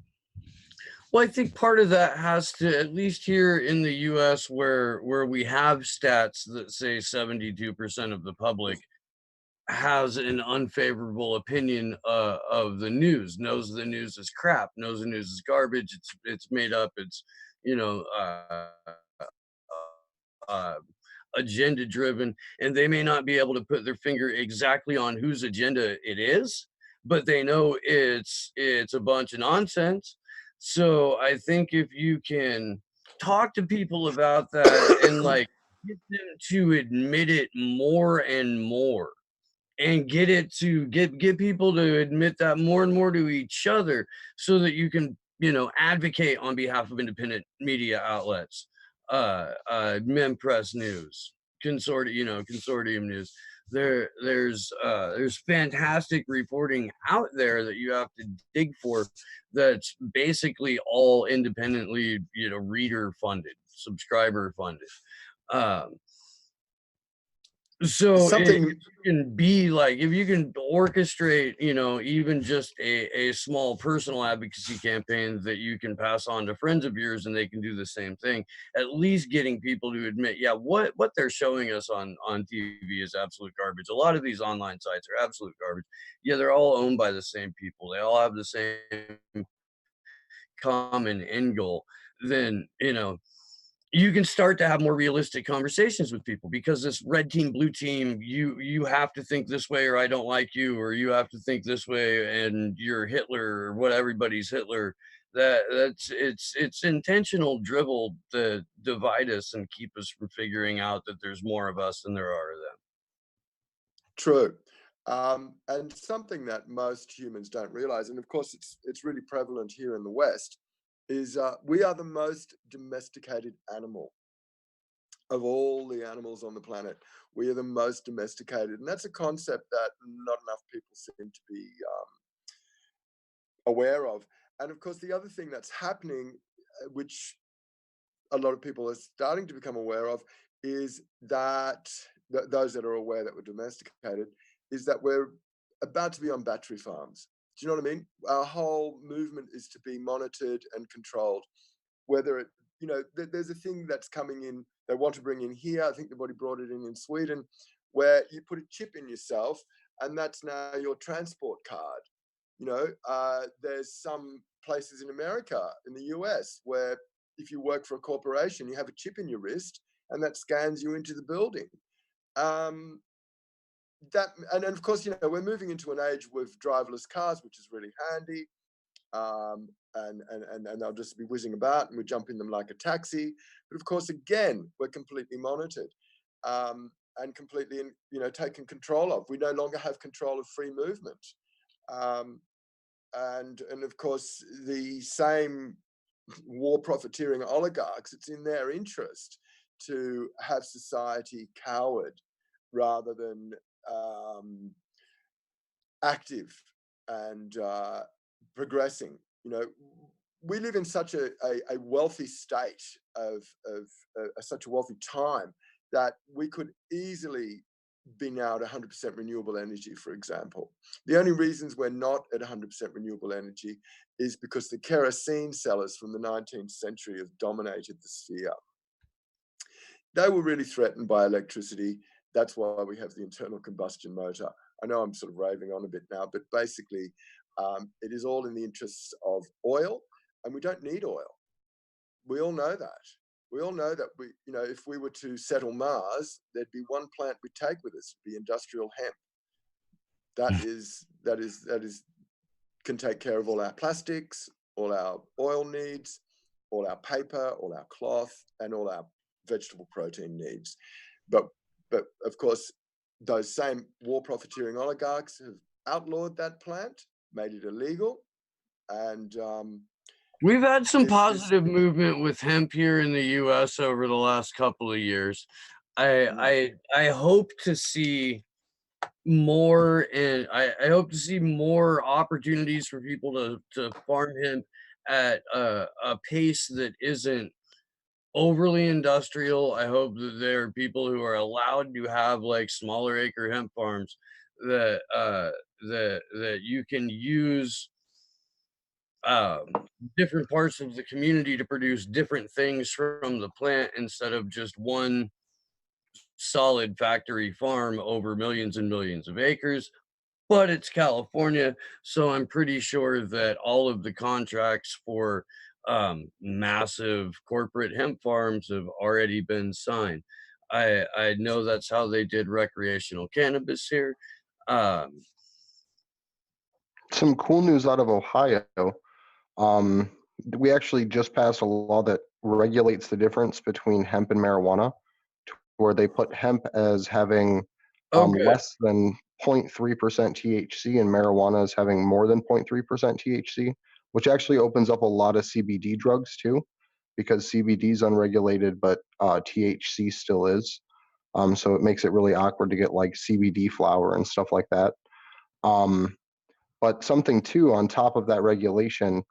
Well, I think part of that has to, at least here in the US, where we have stats that say 72% of the public has an unfavorable opinion of the news, knows the news is crap, knows the news is garbage, it's made up, it's, you know, uh, agenda driven, and they may not be able to put their finger exactly on whose agenda it is, but they know it's a bunch of nonsense. So I think if you can talk to people about that and like get them to admit it more and more, and get it to get people to admit that more and more to each other, so that you can, you know, advocate on behalf of independent media outlets, Mempress News, consortium news. There's fantastic reporting out there that you have to dig for, that's basically all independently, you know, reader funded, subscriber funded. So Something if you can be like, if you can orchestrate, you know, even just a small personal advocacy campaign that you can pass on to friends of yours and they can do the same thing, at least getting people to admit, yeah, what they're showing us on TV is absolute garbage. A lot of these online sites are absolute garbage. Yeah, they're all owned by the same people. They all have the same common end goal. Then, you know, you can start to have more realistic conversations with people, because this red team, blue team, you have to think this way or I don't like you, or you have to think this way and you're Hitler, or what, everybody's Hitler. It's intentional drivel to divide us and keep us from figuring out that there's more of us than there are of them. true. And something that most humans don't realize, and of course it's really prevalent here in the West, is we are the most domesticated animal of all the animals on the planet. We are the most domesticated, and that's a concept that not enough people seem to be aware of. And of course, the other thing that's happening, which a lot of people are starting to become aware of, is that those that are aware that we're domesticated, is that we're about to be on battery farms. Do you know what I mean? Our whole movement is to be monitored and controlled. Whether it, you know, there's a thing that's coming in, they want to bring in here. I think they've already brought it in Sweden, where you put a chip in yourself, and that's now your transport card. You know, there's some places in America, in the US, where if you work for a corporation, you have a chip in your wrist, and that scans you into the building. Um, and of course, you know, we're moving into an age with driverless cars, which is really handy. And they'll just be whizzing about, and we jump in them like a taxi. But of course, again, we're completely monitored. and completely, taken control of. We no longer have control of free movement. And of course, the same war profiteering oligarchs, it's in their interest to have society coward rather than active and progressing. We live in such a wealthy state of such a wealthy time that we could easily be now at 100% renewable energy, for example. The only reasons we're not at 100% renewable energy is because the kerosene sellers from the 19th century have dominated the sphere. They were really threatened by electricity. That's why we have the internal combustion motor. I know I'm sort of raving on a bit now, but basically, it is all in the interests of oil, and we don't need oil. We all know that. We all know that if we were to settle Mars, there'd be one plant we'd take with us, it'd be industrial hemp. That can take care of all our plastics, all our oil needs, all our paper, all our cloth, and all our vegetable protein needs. But of course, those same war profiteering oligarchs have outlawed that plant, made it illegal, and we've had some positive movement with hemp here in the U.S. over the last couple of years. I hope to see more, and I hope to see more opportunities for people to farm hemp at a pace that isn't overly industrial. I hope that there are people who are allowed to have like smaller acre hemp farms that that you can use different parts of the community to produce different things from the plant instead of just one solid factory farm over millions and millions of acres. But it's California, so I'm pretty sure that all of the contracts for massive corporate hemp farms have already been signed. I know that's how they did recreational cannabis here. Some cool news out of Ohio. We actually just passed a law that regulates the difference between hemp and marijuana, where they put hemp as having less than 0.3% THC and marijuana as having more than 0.3% THC, which actually opens up a lot of CBD drugs too, because CBD is unregulated, but THC still is. So it makes it really awkward to get like CBD flower and stuff like that. But something too, on top of that regulation,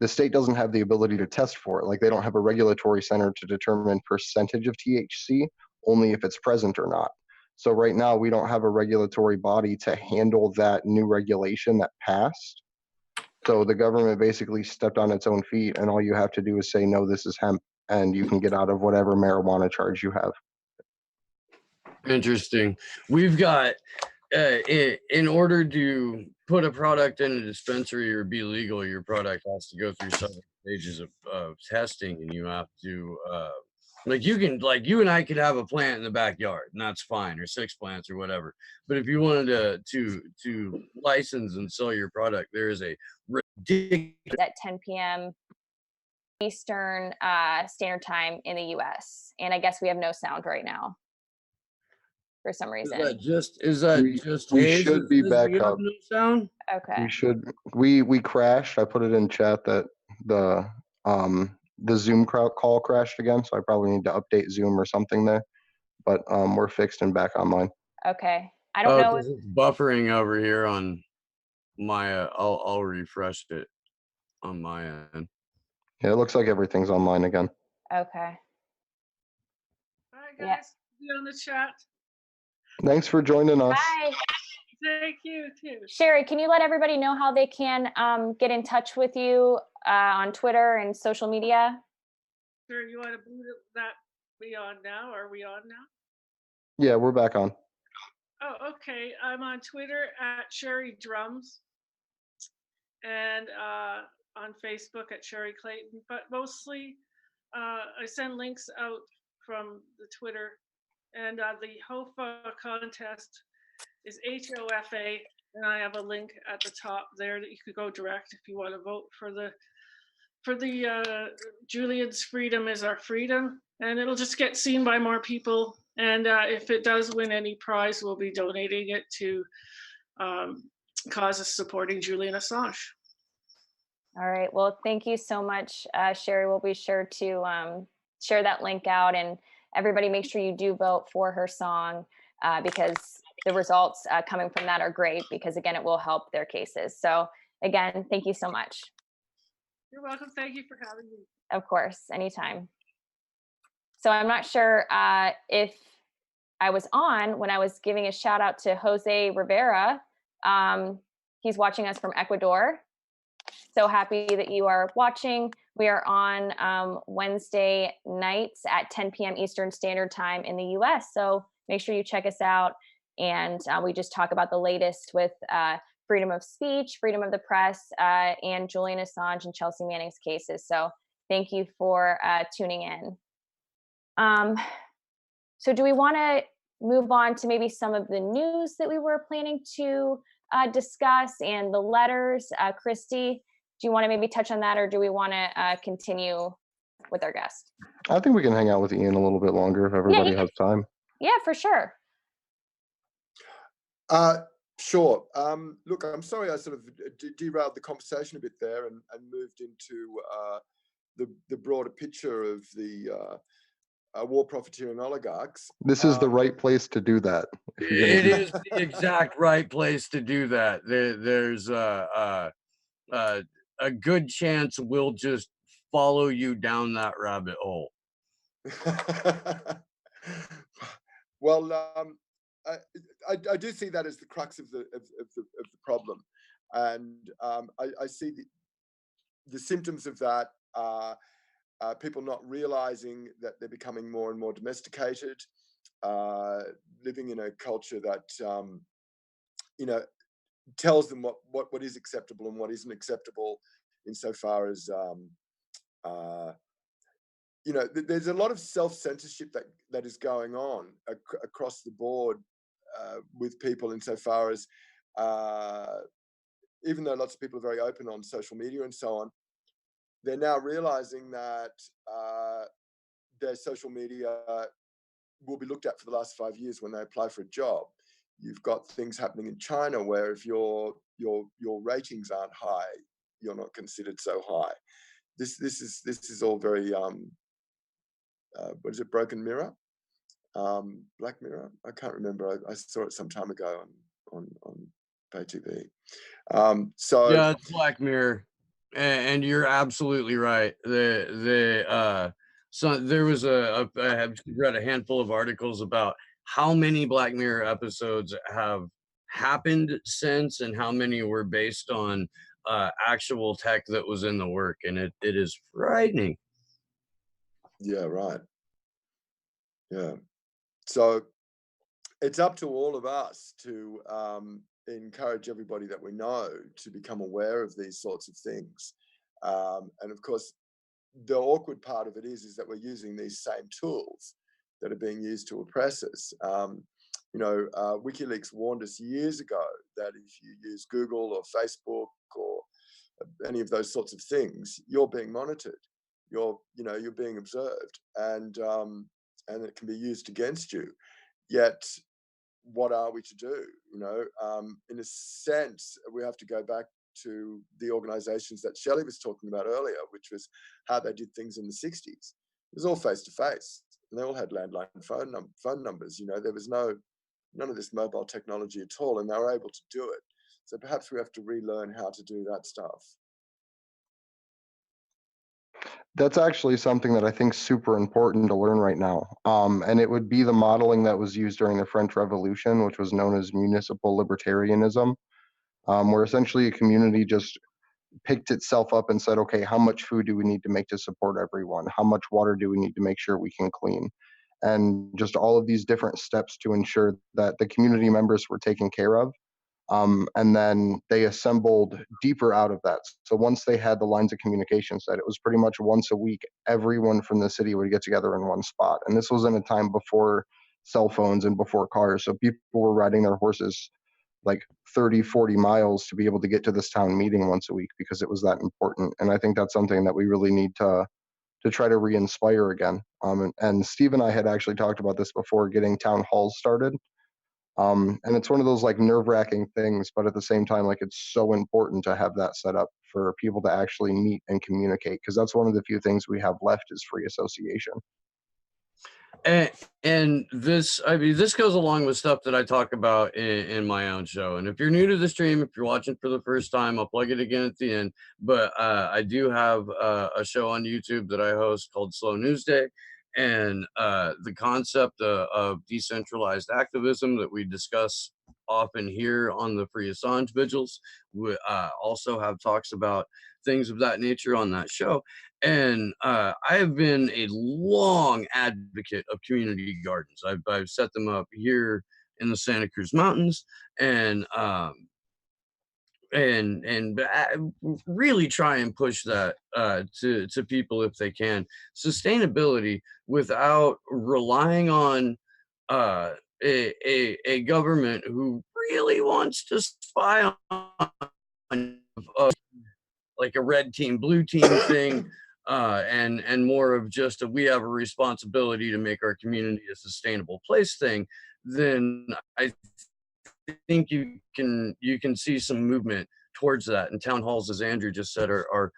the state doesn't have the ability to test for it. Like they don't have a regulatory center to determine percentage of THC, only if it's present or not. So right now we don't have a regulatory body to handle that new regulation that passed. So the government basically stepped on its own feet, and all you have to do is say, no, this is hemp, and you can get out of whatever marijuana charge you have. Interesting. We've got, in order to put a product in a dispensary or be legal, your product has to go through several stages of testing, and you have to, you and I could have a plant in the backyard, and that's fine, or 6 plants or whatever. But if you wanted to license and sell your product, there is a ridiculous at 10 p.m. Eastern Standard Time in the U.S. And I guess we have no sound right now for some reason. Is that just we Hayes should be that back we have up. no sound? Okay. We should. We crashed. I put it in chat that the Zoom call crashed again, so I probably need to update Zoom or something there. But we're fixed and back online. Okay. I don't know if It's buffering over here on my I'll refresh it on my end. Yeah, it looks like everything's online again. Okay. All right, Yeah. guys, be on the chat. Thanks for joining us. Bye. Thank you too. Sherry, can you let everybody know how they can get in touch with you on Twitter and social media? Sure, you want to boot that be on now? Are we on now? Yeah, we're back on. Oh, okay. I'm on Twitter at Sherry Drums and on Facebook at Sherry Clayton. But mostly I send links out from the Twitter. And the HOFA contest is HOFA. And I have a link at the top there that you could go direct if you want to vote for the Julian's Freedom is Our Freedom. And it'll just get seen by more people. And if it does win any prize, we'll be donating it to causes supporting Julian Assange. All right. Well, thank you so much, Sherry. We'll be sure to share that link out, and everybody make sure you do vote for her song because the results coming from that are great because, again, it will help their cases. So, again, thank you so much. You're welcome. Thank you for having me. Of course, anytime. So I'm not sure if I was on when I was giving a shout out to Jose Rivera. He's watching us from Ecuador. So happy that you are watching. We are on Wednesday nights at 10 p.m. Eastern Standard Time in the US. So make sure you check us out. And we just talk about the latest with freedom of speech, freedom of the press, and Julian Assange and Chelsea Manning's cases. So thank you for tuning in. So do we want to move on to maybe some of the news that we were planning to discuss and the letters? Christy, do you want to maybe touch on that, or do we want to continue with our guest? I think we can hang out with Ian a little bit longer if everybody has time. Yeah, for sure. Sure. Look, I'm sorry I sort of derailed the conversation a bit there and moved into the broader picture of the war profiteering oligarchs. This is the right place to do that. It is the exact right place to do that. There's a good chance we'll just follow you down that rabbit hole. Well, I do see that as the crux of the problem, and I see the symptoms of that are people not realizing that they're becoming more and more domesticated, living in a culture that tells them what is acceptable and what isn't acceptable, insofar as there's a lot of self-censorship that is going on across the board with people, insofar as even though lots of people are very open on social media and so on, they're now realizing that their social media will be looked at for the last 5 years when they apply for a job. You've got things happening in China where if your ratings aren't high, you're not considered so high. This is all very what is it, Broken Mirror? Black Mirror? I can't remember. I saw it some time ago on pay TV. So yeah, it's Black Mirror, and you're absolutely right. So there was I have read a handful of articles about how many Black Mirror episodes have happened since, and how many were based on actual tech that was in the work, and it is frightening. Yeah, right. Yeah. So it's up to all of us to encourage everybody that we know to become aware of these sorts of things. And of course, the awkward part of it is that we're using these same tools that are being used to oppress us. WikiLeaks warned us years ago that if you use Google or Facebook or any of those sorts of things, you're being monitored. You're being observed, and it can be used against you. Yet, what are we to do? In a sense, we have to go back to the organizations that Shelley was talking about earlier, which was how they did things in the 60s. It was all face to face, and they all had landline phone numbers. There was none of this mobile technology at all, and they were able to do it. So perhaps we have to relearn how to do that stuff. That's actually something that I think is super important to learn right now. And it would be the modeling that was used during the French Revolution, which was known as municipal libertarianism, where essentially a community just picked itself up and said, okay, how much food do we need to make to support everyone? How much water do we need to make sure we can clean? And just all of these different steps to ensure that the community members were taken care of. And then they assembled deeper out of that. So once they had the lines of communication set, it was pretty much once a week, everyone from the city would get together in one spot. And this was in a time before cell phones and before cars. So people were riding their horses like 30, 40 miles to be able to get to this town meeting once a week because it was that important. And I think that's something that we really need to to try to re-inspire again. And Steve and I had actually talked about this before, getting town halls started. And it's one of those like nerve-wracking things, but at the same time, like it's so important to have that set up for people to actually meet and communicate, because that's one of the few things we have left is free association. And this, I mean, this goes along with stuff that I talk about in my own show. And if you're new to the stream, if you're watching for the first time, I'll plug it again at the end. But I do have a show on YouTube that I host called Slow News Day. And the concept of decentralized activism that we discuss often here on the Free Assange Vigils, we also have talks about things of that nature on that show. And I have been a long advocate of community gardens. I've set them up here in the Santa Cruz Mountains, and really try and push that to people if they can. Sustainability without relying on a government who really wants to spy on like a red team, blue team thing, and more of just we have a responsibility to make our community a sustainable place thing, then I think you can see some movement towards that. And town halls, as Andrew just said, are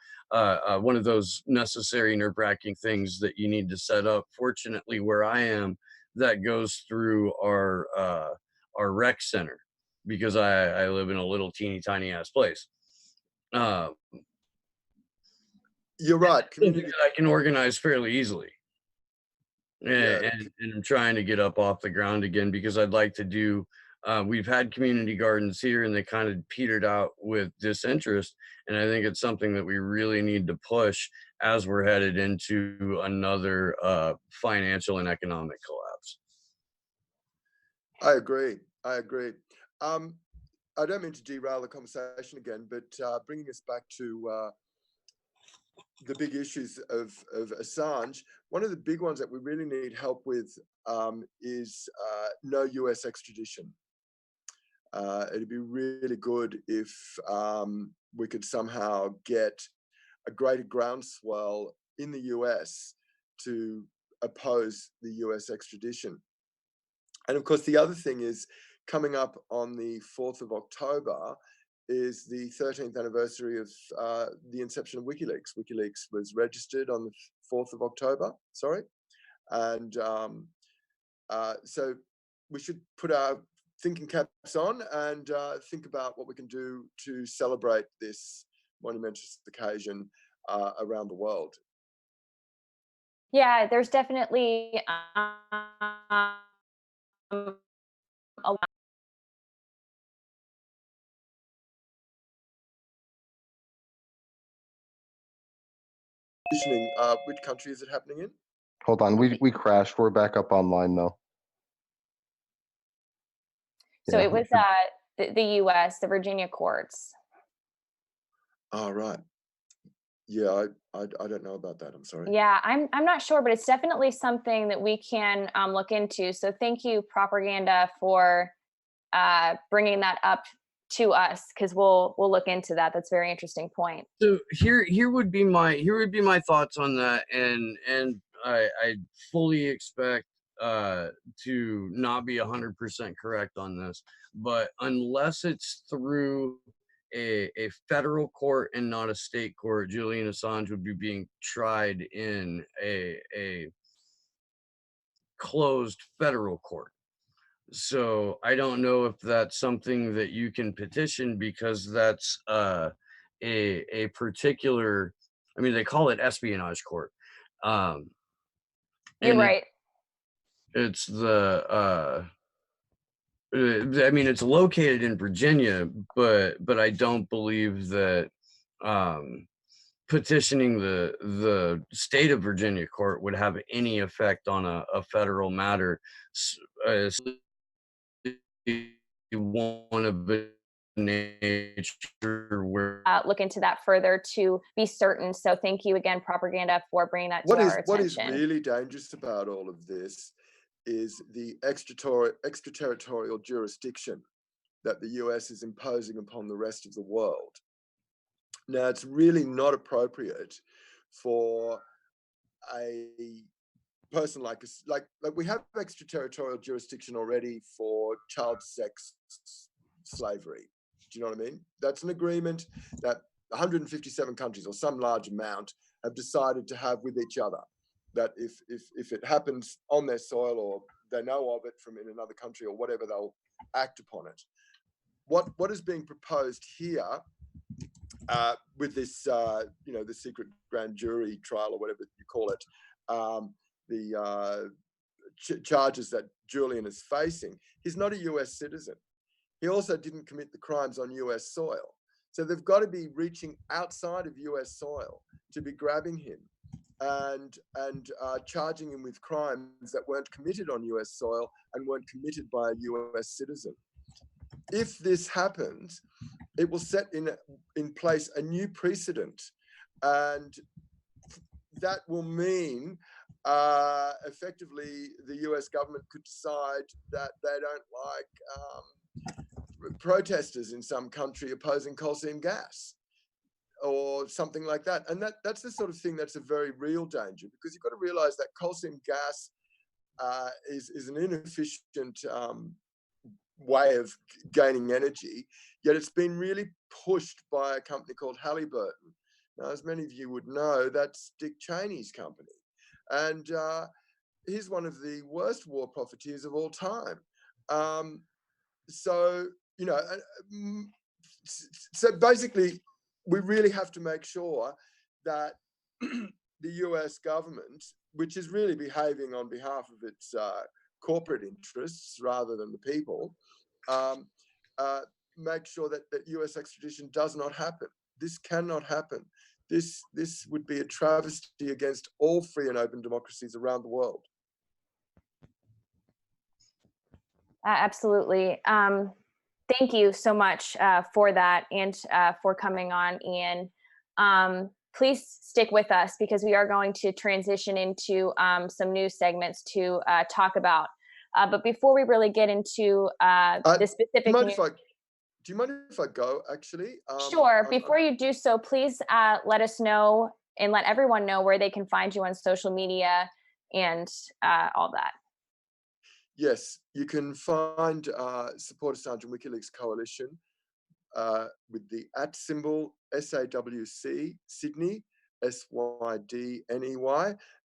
one of those necessary nerve-wracking things that you need to set up. Fortunately, where I am, that goes through our rec center, because I live in a little teeny tiny ass place. You're right. Something that I can organize fairly easily. Yeah. And I'm trying to get up off the ground again, because I'd like to do, we've had community gardens here and they kind of petered out with disinterest. And I think it's something that we really need to push as we're headed into another financial and economic collapse. I agree. I agree. I don't mean to derail the conversation again, but bringing us back to the big issues of Assange, one of the big ones that we really need help with is no US extradition. It'd be really good if we could somehow get a greater groundswell in the US to oppose the US extradition. And of course, the other thing is, coming up on the 4th of October is the 13th anniversary of the inception of WikiLeaks. WikiLeaks was registered on the 4th of October, sorry. And so we should put our thinking caps on and think about what we can do to celebrate this monumentous occasion around the world. Yeah, there's definitely a lot. Which country is it happening in? Hold on, we crashed. We're back up online though. So Yeah, it was the US, the Virginia courts. Oh, right. Yeah, I don't know about that. I'm sorry. Yeah, I'm not sure, but it's definitely something that we can look into. So thank you, Propaganda, for bringing that up to us, because we'll look into that. That's a very interesting point. So here would be my thoughts on that, and I fully expect to not be 100% correct on this, but unless it's through a federal court and not a state court, Julian Assange would be being tried in a closed federal court. So I don't know if that's something that you can petition, because that's a particular, I mean, they call it espionage court. You're And right. it's I mean, it's located in Virginia, but I don't believe that petitioning the state of Virginia court would have any effect on a federal matter. One of the nature where Look into that further to be certain. So thank you again, Propaganda, for bringing that to our attention. What is really dangerous about all of this is the extraterritorial jurisdiction that the US is imposing upon the rest of the world. Now, it's really not appropriate for a person like us, like we have extraterritorial jurisdiction already for child sex slavery. Do you know what I mean? That's an agreement that 157 countries or some large amount have decided to have with each other. That if it happens on their soil or they know of it from in another country or whatever, they'll act upon it. What is being proposed here with this, the secret grand jury trial or whatever you call it, the charges that Julian is facing, he's not a US citizen. He also didn't commit the crimes on US soil. So they've got to be reaching outside of US soil to be grabbing him and charging him with crimes that weren't committed on US soil and weren't committed by a US citizen. If this happens, it will set in place a new precedent, and that will mean effectively the US government could decide that they don't like protesters in some country opposing coal seam gas or something like that. And that's the sort of thing that's a very real danger, because you've got to realize that coal seam gas is an inefficient way of gaining energy, yet it's been really pushed by a company called Halliburton. Now, as many of you would know, that's Dick Cheney's company. And he's one of the worst war profiteers of all time. So basically, we really have to make sure that the US government, which is really behaving on behalf of its corporate interests rather than the people, make sure that US extradition does not happen. This cannot happen. This would be a travesty against all free and open democracies around the world. Absolutely. Thank you so much for that and for coming on, Iann. Please stick with us because we are going to transition into some news segments to talk about. But before we really get into the specific news, do you mind if I go, actually? Sure. Before you do so, please let us know and let everyone know where they can find you on social media and all that. Yes, you can find Support Assange and WikiLeaks Coalition with the @ SAWC Sydney, SYDNEY.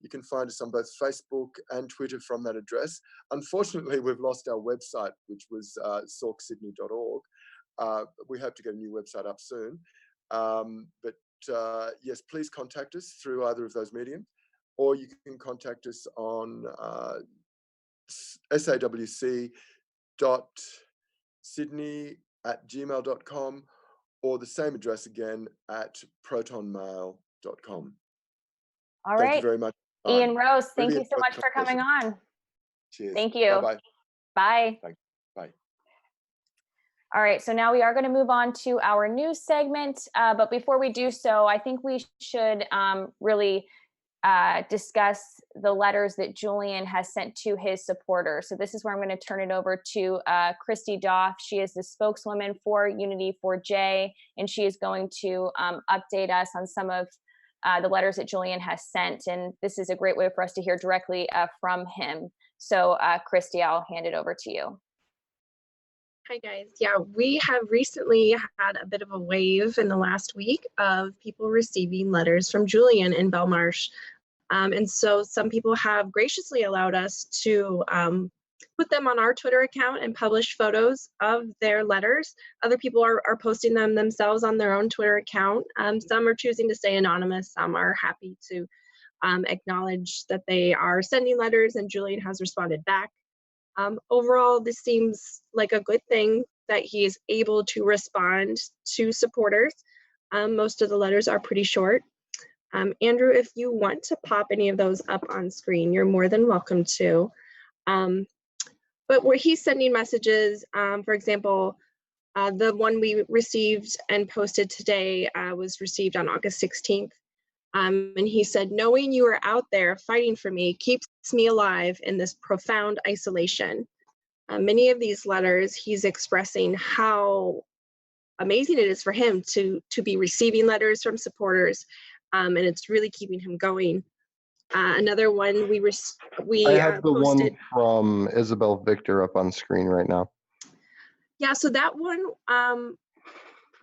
You can find us on both Facebook and Twitter from that address. Unfortunately, we've lost our website, which was sorcsydney.org. We hope to get a new website up soon. But yes, please contact us through either of those mediums, or you can contact us on sawc.sydney@gmail.com, or the same address again at protonmail.com. All right. Thank you very much. Iann Rose, thank you so much for coming on. Cheers. Thank you. Bye-bye. Bye. Bye. All right, so now we are going to move on to our news segment. But before we do so, I think we should really discuss the letters that Julian has sent to his supporters. So this is where I'm going to turn it over to Christy Doff. She is the spokeswoman for Unity4J, and she is going to update us on some of the letters that Julian has sent. And this is a great way for us to hear directly from him. So Christy, I'll hand it over to you. Hi guys. Yeah, we have recently had a bit of a wave in the last week of people receiving letters from Julian in Belmarsh. And so some people have graciously allowed us to put them on our Twitter account and publish photos of their letters. Other people are posting them themselves on their own Twitter account. Some are choosing to stay anonymous. Some are happy to acknowledge that they are sending letters and Julian has responded back. Overall, this seems like a good thing that he is able to respond to supporters. Most of the letters are pretty short. Andrew, if you want to pop any of those up on screen, you're more than welcome to. But where he's sending messages, for example, the one we received and posted today was received on August 16th. And he said, knowing you are out there fighting for me keeps me alive in this profound isolation. Many of these letters, he's expressing how amazing it is for him to be receiving letters from supporters, and it's really keeping him going. Another one we I have the posted. one from Isabel Victor up on screen right now. Yeah, so that one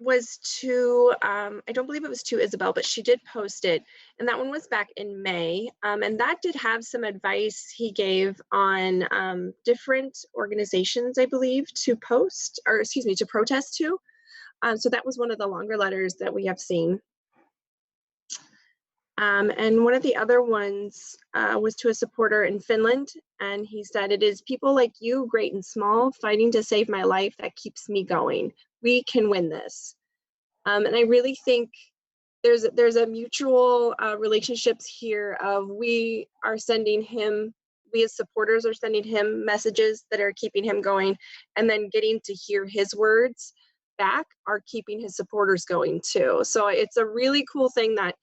was to, I don't believe it was to Isabel, but she did post it. And that one was back in May. And that did have some advice he gave on different organizations, I believe, to post, or excuse me, to protest to. So that was one of the longer letters that we have seen. And one of the other ones was to a supporter in Finland. And he said, "It is people like you, great and small, fighting to save my life that keeps me going. We can win this." And I really think there's a mutual relationships here of we are sending him, we as supporters are sending him messages that are keeping him going, and then getting to hear his words back are keeping his supporters going too. So it's a really cool thing that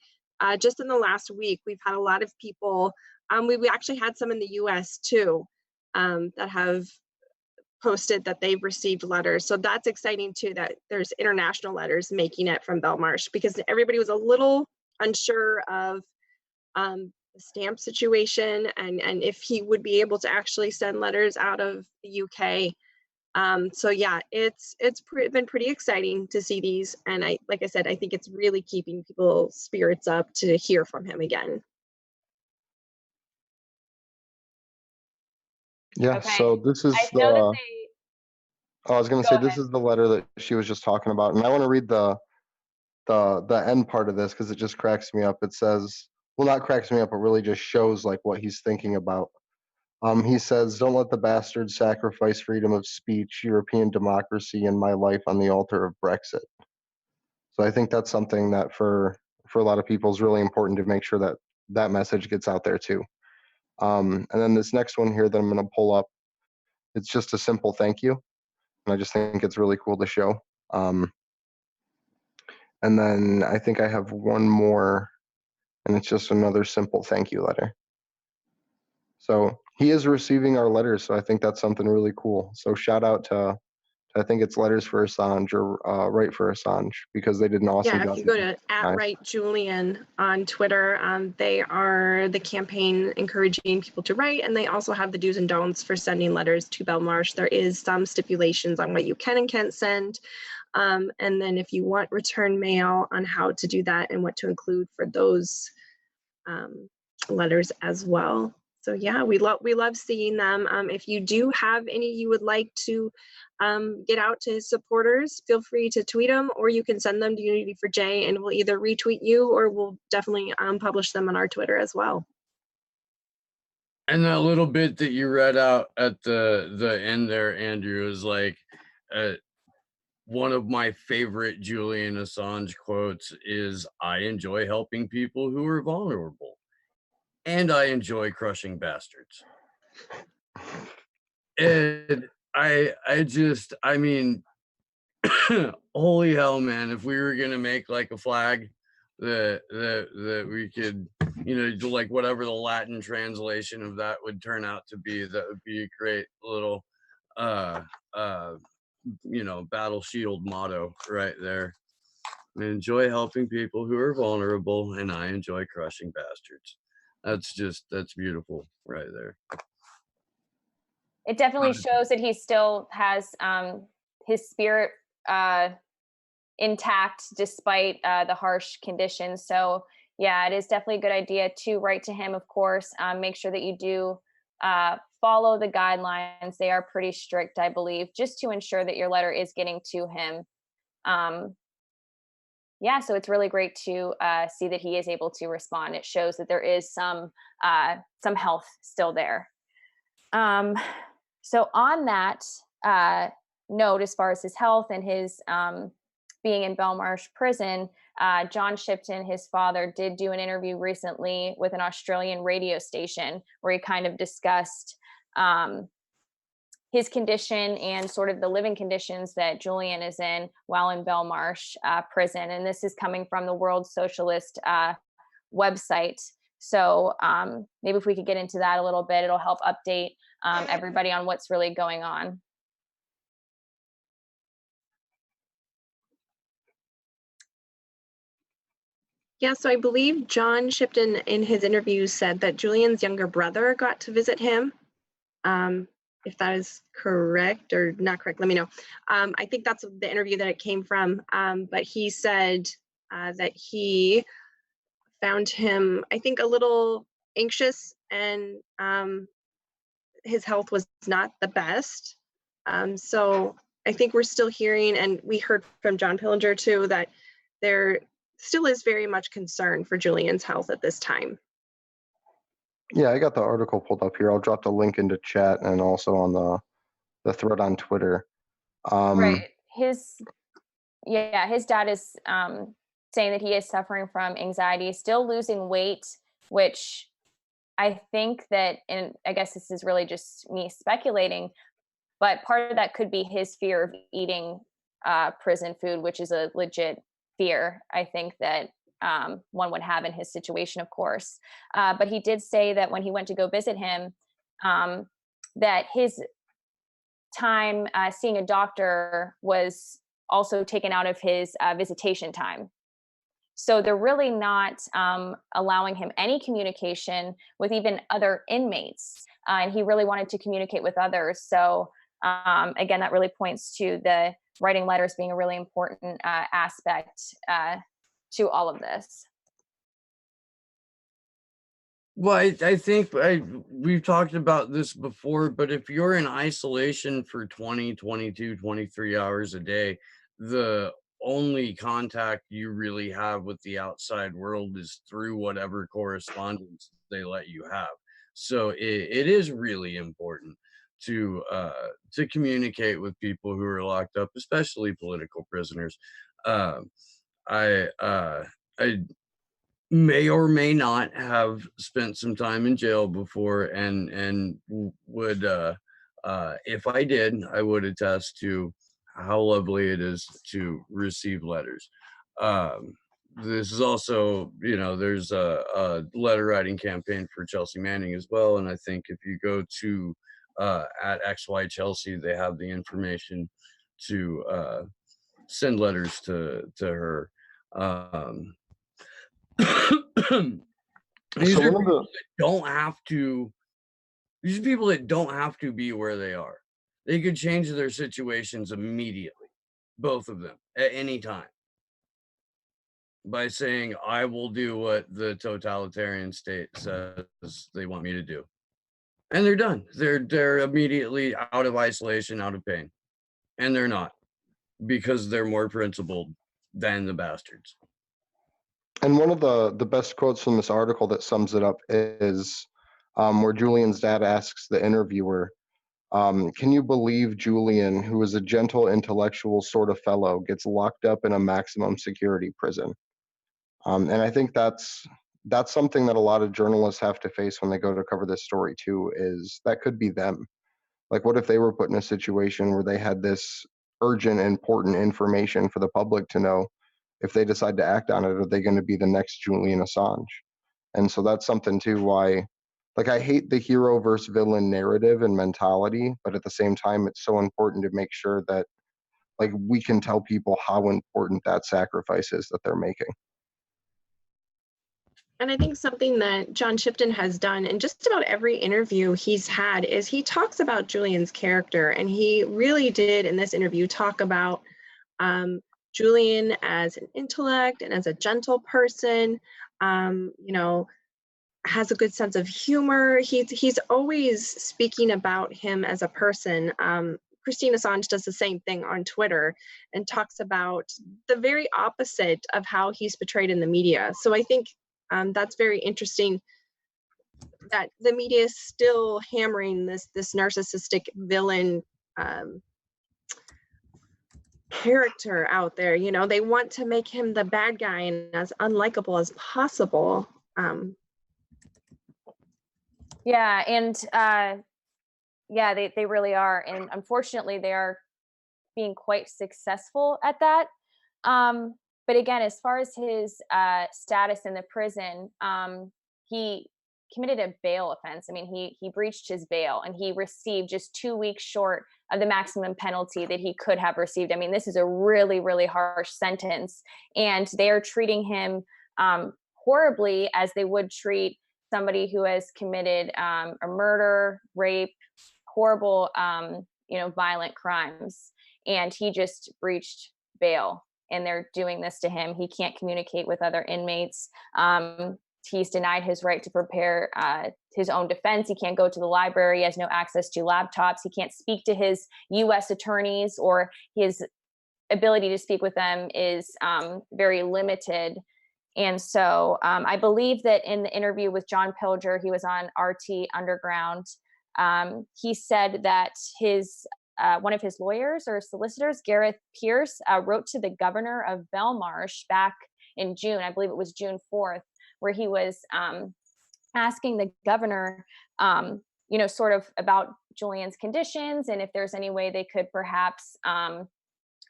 just in the last week, we've had a lot of people, we actually had some in the US too, that have posted that they've received letters. So that's exciting too, that there's international letters making it from Belmarsh, because everybody was a little unsure of the stamp situation and if he would be able to actually send letters out of the UK. So yeah, it's been pretty exciting to see these. And like I said, I think it's really keeping people's spirits up to hear from him again. Yeah, Okay. so this is I know that the, they, I was going to Go say, this ahead. is the letter that she was just talking about. And I want to read the end part of this because it just cracks me up. It says, well, not cracks me up, but really just shows like what he's thinking about. He says, "Don't let the bastards sacrifice freedom of speech, European democracy, and my life on the altar of Brexit." So I think that's something that for a lot of people is really important to make sure that that message gets out there too. And then this next one here that I'm going to pull up, it's just a simple thank you, and I just think it's really cool to show. And then I think I have one more, and it's just another simple thank you letter. So he is receiving our letters, so I think that's something really cool. So shout out to I think it's Letters for Assange or Write for Assange, because they did an awesome Yeah, job. if you go to Nice. @WriteJulian on Twitter, they are the campaign encouraging people to write, and they also have the do's and don'ts for sending letters to Belmarsh. There is some stipulations on what you can and can't send. And then if you want return mail, on how to do that and what to include for those letters as well. So yeah, we love seeing them. If you do have any you would like to get out to his supporters, feel free to tweet them, or you can send them to Unity4J, and we'll either retweet you or we'll definitely publish them on our Twitter as well. And that little bit that you read out at the end there, Andrew, is like one of my favorite Julian Assange quotes is, "I enjoy helping people who are vulnerable, and I enjoy crushing bastards." And I mean, holy hell, man, if we were gonna make like a flag that we could, do like whatever the Latin translation of that would turn out to be, that would be a great little battle shield motto right there. I enjoy helping people who are vulnerable, and I enjoy crushing bastards. That's beautiful right there. it definitely shows that he still has his spirit intact despite the harsh conditions. So yeah, it is definitely a good idea to write to him, of course. Make sure that you do follow the guidelines. They are pretty strict, I believe, just to ensure that your letter is getting to him. Yeah, so it's really great to see that he is able to respond. It shows that there is some health still there. So on that note, as far as his health and his being in Belmarsh prison, John Shipton, his father, did do an interview recently with an Australian radio station where he kind of discussed his condition and sort of the living conditions that Julian is in while in Belmarsh prison. And this is coming from the World Socialist website. So maybe if we could get into that a little bit, it'll help update everybody on what's really going on. Yeah, so I believe John Shipton in his interview said that Julian's younger brother got to visit him. If that is correct or not correct, let me know. I think that's the interview that it came from. But he said that he found him, I think, a little anxious, and his health was not the best. So I think we're still hearing, and we heard from John Pillinger too, that there still is very much concern for Julian's health at this time. Yeah, I got the article pulled up here. I'll drop the link into chat and also on the thread on Twitter. Right. His dad is saying that he is suffering from anxiety, still losing weight, which I think that, and I guess this is really just me speculating, but part of that could be his fear of eating prison food, which is a legit fear, I think, that one would have in his situation, of course. But he did say that when he went to go visit him, that his time seeing a doctor was also taken out of his visitation time. So they're really not allowing him any communication with even other inmates. And he really wanted to communicate with others. So again, that really points to the writing letters being a really important aspect to all of this. Well, I think we've talked about this before, but if you're in isolation for 20, 22, 23 hours a day, the only contact you really have with the outside world is through whatever correspondence they let you have. So it is really important to communicate with people who are locked up, especially political prisoners. I may or may not have spent some time in jail before, and would if I did, I would attest to how lovely it is to receive letters. This is also, there's a letter writing campaign for Chelsea Manning as well, and I think if you go to at XY Chelsea, they have the information to send letters to her. These So are one of people the that don't have to. These are people that don't have to be where they are. They could change their situations immediately, both of them, at any time, by saying, "I will do what the totalitarian state says they want me to do," and they're done. They're immediately out of isolation, out of pain, and they're not, because they're more principled than the bastards. and one of the best quotes from this article that sums it up is where Julian's dad asks the interviewer, can you believe Julian, who is a gentle intellectual sort of fellow, gets locked up in a maximum security prison? And I think that's something that a lot of journalists have to face when they go to cover this story too, is that could be them. Like, what if they were put in a situation where they had this urgent, important information for the public to know? If they decide to act on it, are they going to be the next Julian Assange? And so that's something too why, like, I hate the hero versus villain narrative and mentality, but at the same time, it's so important to make sure that, like, we can tell people how important that sacrifice is that they're making. And I think something that John Shipton has done in just about every interview he's had is he talks about Julian's character. And he really did in this interview talk about Julian as an intellect and as a gentle person, has a good sense of humor. He's always speaking about him as a person. Christine Assange does the same thing on Twitter and talks about the very opposite of how he's portrayed in the media. So I think that's very interesting that the media is still hammering this narcissistic villain character out there. They want to make him the bad guy and as unlikable as possible. Yeah, and they really are, and unfortunately, they are being quite successful at that. But again, as far as his status in the prison, he committed a bail offense. I mean, he breached his bail, and he received just 2 weeks short of the maximum penalty that he could have received. I mean, this is a really, really harsh sentence, and they are treating him horribly as they would treat somebody who has committed a murder, rape, horrible, violent crimes. And he just breached bail, and they're doing this to him. He can't communicate with other inmates. He's denied his right to prepare his own defense. He can't go to the library. He has no access to laptops. He can't speak to his U.S. attorneys, or his ability to speak with them is very limited. And so I believe that in the interview with John Pilger, he was on RT Underground, he said that one of his lawyers or solicitors, Gareth Pierce, wrote to the governor of Belmarsh back in June, I believe it was June 4th, where he was asking the governor, sort of about Julian's conditions, and if there's any way they could perhaps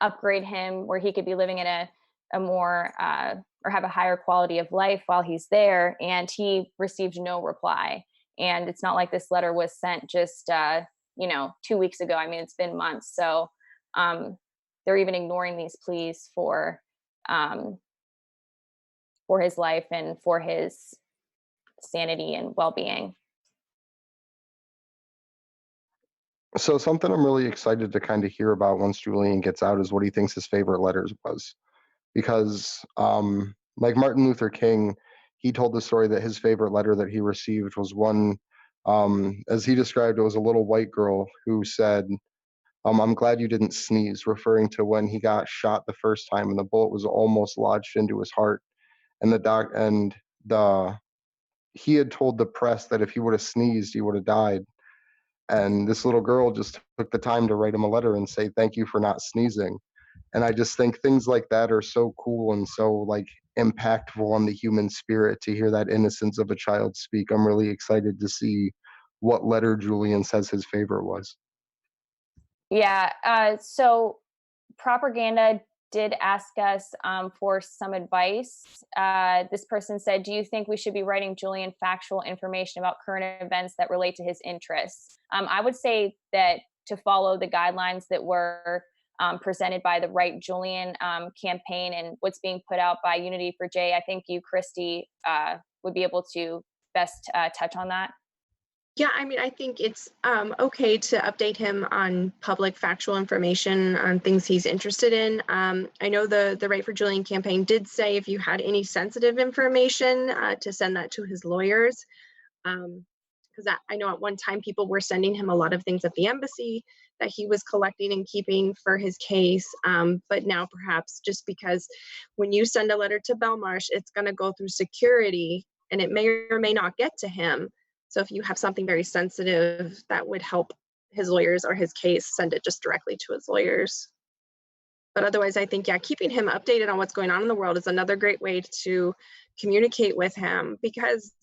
upgrade him where he could be living in a more or have a higher quality of life while he's there. And he received no reply. And it's not like this letter was sent just 2 weeks ago. I mean, it's been months. So they're even ignoring these pleas for his life and for his sanity and well-being. So something I'm really excited to kind of hear about once Julian gets out is what he thinks his favorite letters was. Because like Martin Luther King, he told the story that his favorite letter that he received was one, as he described, it was a little white girl who said, I'm glad you didn't sneeze, referring to when he got shot the first time and the bullet was almost lodged into his heart. And he had told the press that if he would have sneezed, he would have died. And this little girl just took the time to write him a letter and say, thank you for not sneezing. And I just think things like that are so cool and so like impactful on the human spirit to hear that innocence of a child speak. I'm really excited to see what letter Julian says his favorite was. Yeah. So Propaganda did ask us for some advice. This person said, do you think we should be writing Julian factual information about current events that relate to his interests? I would say that to follow the guidelines that were presented by the Right Julian campaign and what's being put out by Unity for J, I think you, Christy, would be able to best touch on that. Yeah, I mean, I think it's okay to update him on public factual information on things he's interested in. I know the Right for Julian campaign did say if you had any sensitive information to send that to his lawyers. Because I know at one time people were sending him a lot of things at the embassy that he was collecting and keeping for his case. But now perhaps just because when you send a letter to Belmarsh, it's going to go through security and it may or may not get to him. So if you have something very sensitive that would help his lawyers or his case, send it just directly to his lawyers. But otherwise, I think, yeah, keeping him updated on what's going on in the world is another great way to communicate with him, because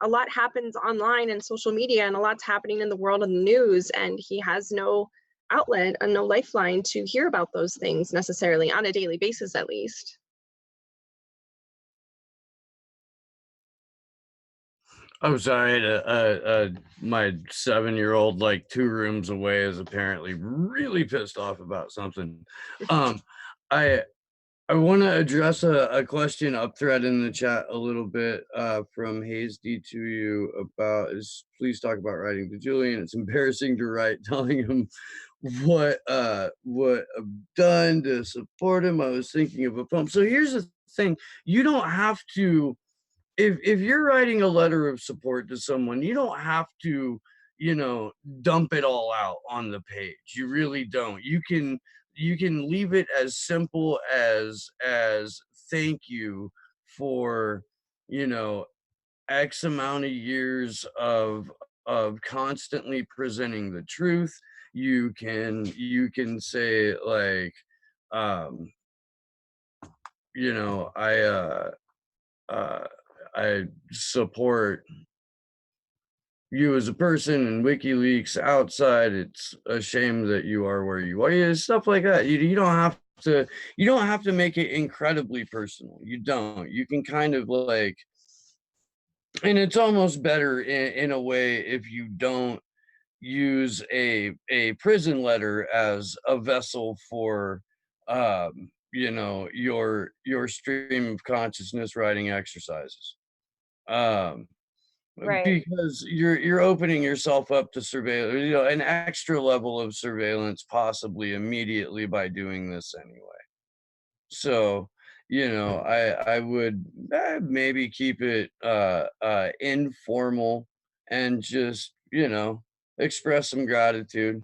a lot happens online and social media and a lot's happening in the world of the news, and he has no outlet and no lifeline to hear about those things necessarily on a daily basis, at least. I'm sorry, my 7-year-old, like 2 rooms away, is apparently really pissed off about something. I want to address a question up thread in the chat a little bit from Hayes D to you about please talk about writing to Julian. It's embarrassing to write telling him what I've done to support him. I was thinking of a poem. So here's the thing: you don't have to. If you're writing a letter of support to someone, you don't have to, dump it all out on the page. You really don't. You can leave it as simple as thank you for, X amount of years of constantly presenting the truth. You can say like, I support you as a person and WikiLeaks outside. It's a shame that you are where you are. Yeah, stuff like that. You don't have to make it incredibly personal. You don't. You can kind of like, and it's almost better in a way if you don't use a prison letter as a vessel for your stream of consciousness writing exercises. Um, Right. because you're opening yourself up to surveillance, an extra level of surveillance possibly immediately by doing this anyway. So, I would maybe keep it informal and just, express some gratitude.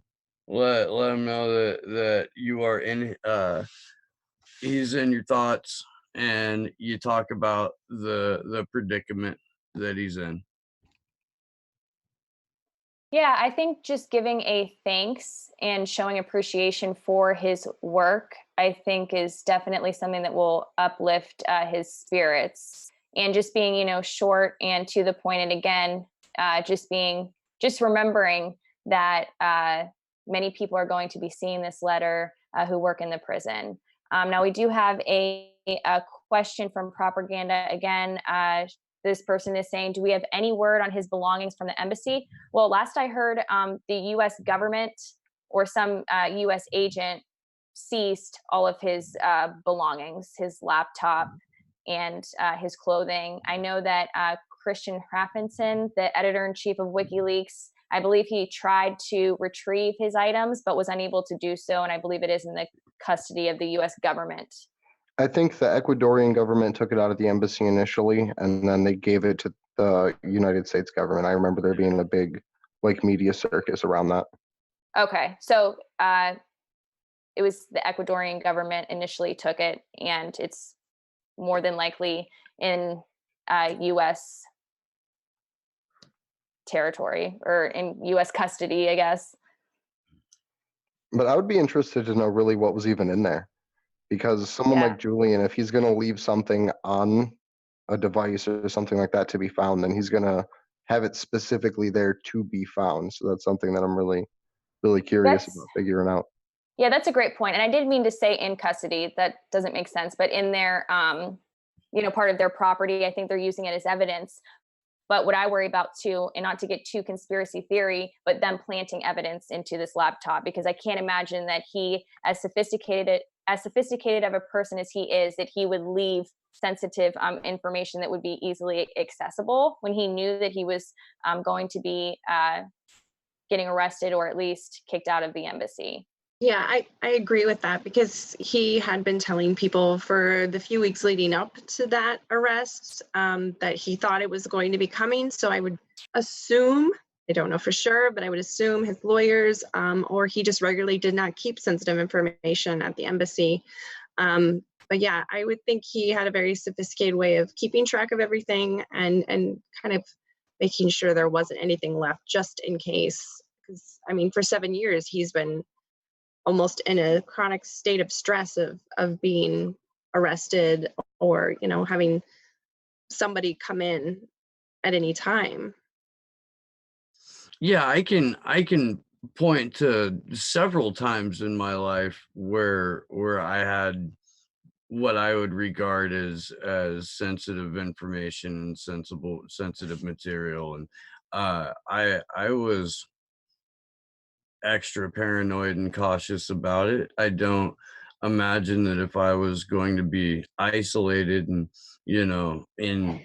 Let him know that you are in he's in your thoughts, and you talk about the predicament that he's in. Yeah, I think just giving a thanks and showing appreciation for his work, I think is definitely something that will uplift his spirits. And just being, short and to the point. And again, just remembering that many people are going to be seeing this letter who work in the prison. Now, we do have a question from Propaganda again. This person is saying, do we have any word on his belongings from the embassy? Well, last I heard, the U.S. government or some U.S. agent seized all of his belongings, his laptop and his clothing. I know that Christian Hrafnsson, the editor-in-chief of WikiLeaks, I believe he tried to retrieve his items, but was unable to do so. And I believe it is in the custody of the U.S. government. I think the Ecuadorian government took it out of the embassy initially, and then they gave it to the United States government. I remember there being a big media circus around that. Okay, so it was the Ecuadorian government initially took it, and it's more than likely in U.S. territory or in U.S. custody, I guess. But I would be interested to know really what was even in there, because someone like Julian, if he's going to leave something on a device or something like that to be found, then he's going to have it specifically there to be found. So that's something that I'm really, really curious about figuring out. Yeah, that's a great point. And I didn't mean to say in custody. That doesn't make sense. But in their, part of their property, I think they're using it as evidence. But what I worry about too, and not to get too conspiracy theory, but them planting evidence into this laptop, because I can't imagine that he, as sophisticated of a person as he is, that he would leave sensitive information that would be easily accessible when he knew that he was going to be getting arrested or at least kicked out of the embassy. Yeah, I agree with that, because he had been telling people for the few weeks leading up to that arrest that he thought it was going to be coming. So I would assume, I don't know for sure, but I would assume his lawyers or he just regularly did not keep sensitive information at the embassy. But yeah, I would think he had a very sophisticated way of keeping track of everything and kind of making sure there wasn't anything left just in case. Because I mean, for 7 years, he's been almost in a chronic state of stress of being arrested or, having somebody come in at any time. Yeah, I can point to several times in my life where I had what I would regard as sensitive information and sensitive material, and I was extra paranoid and cautious about it. I don't imagine that if I was going to be isolated and, in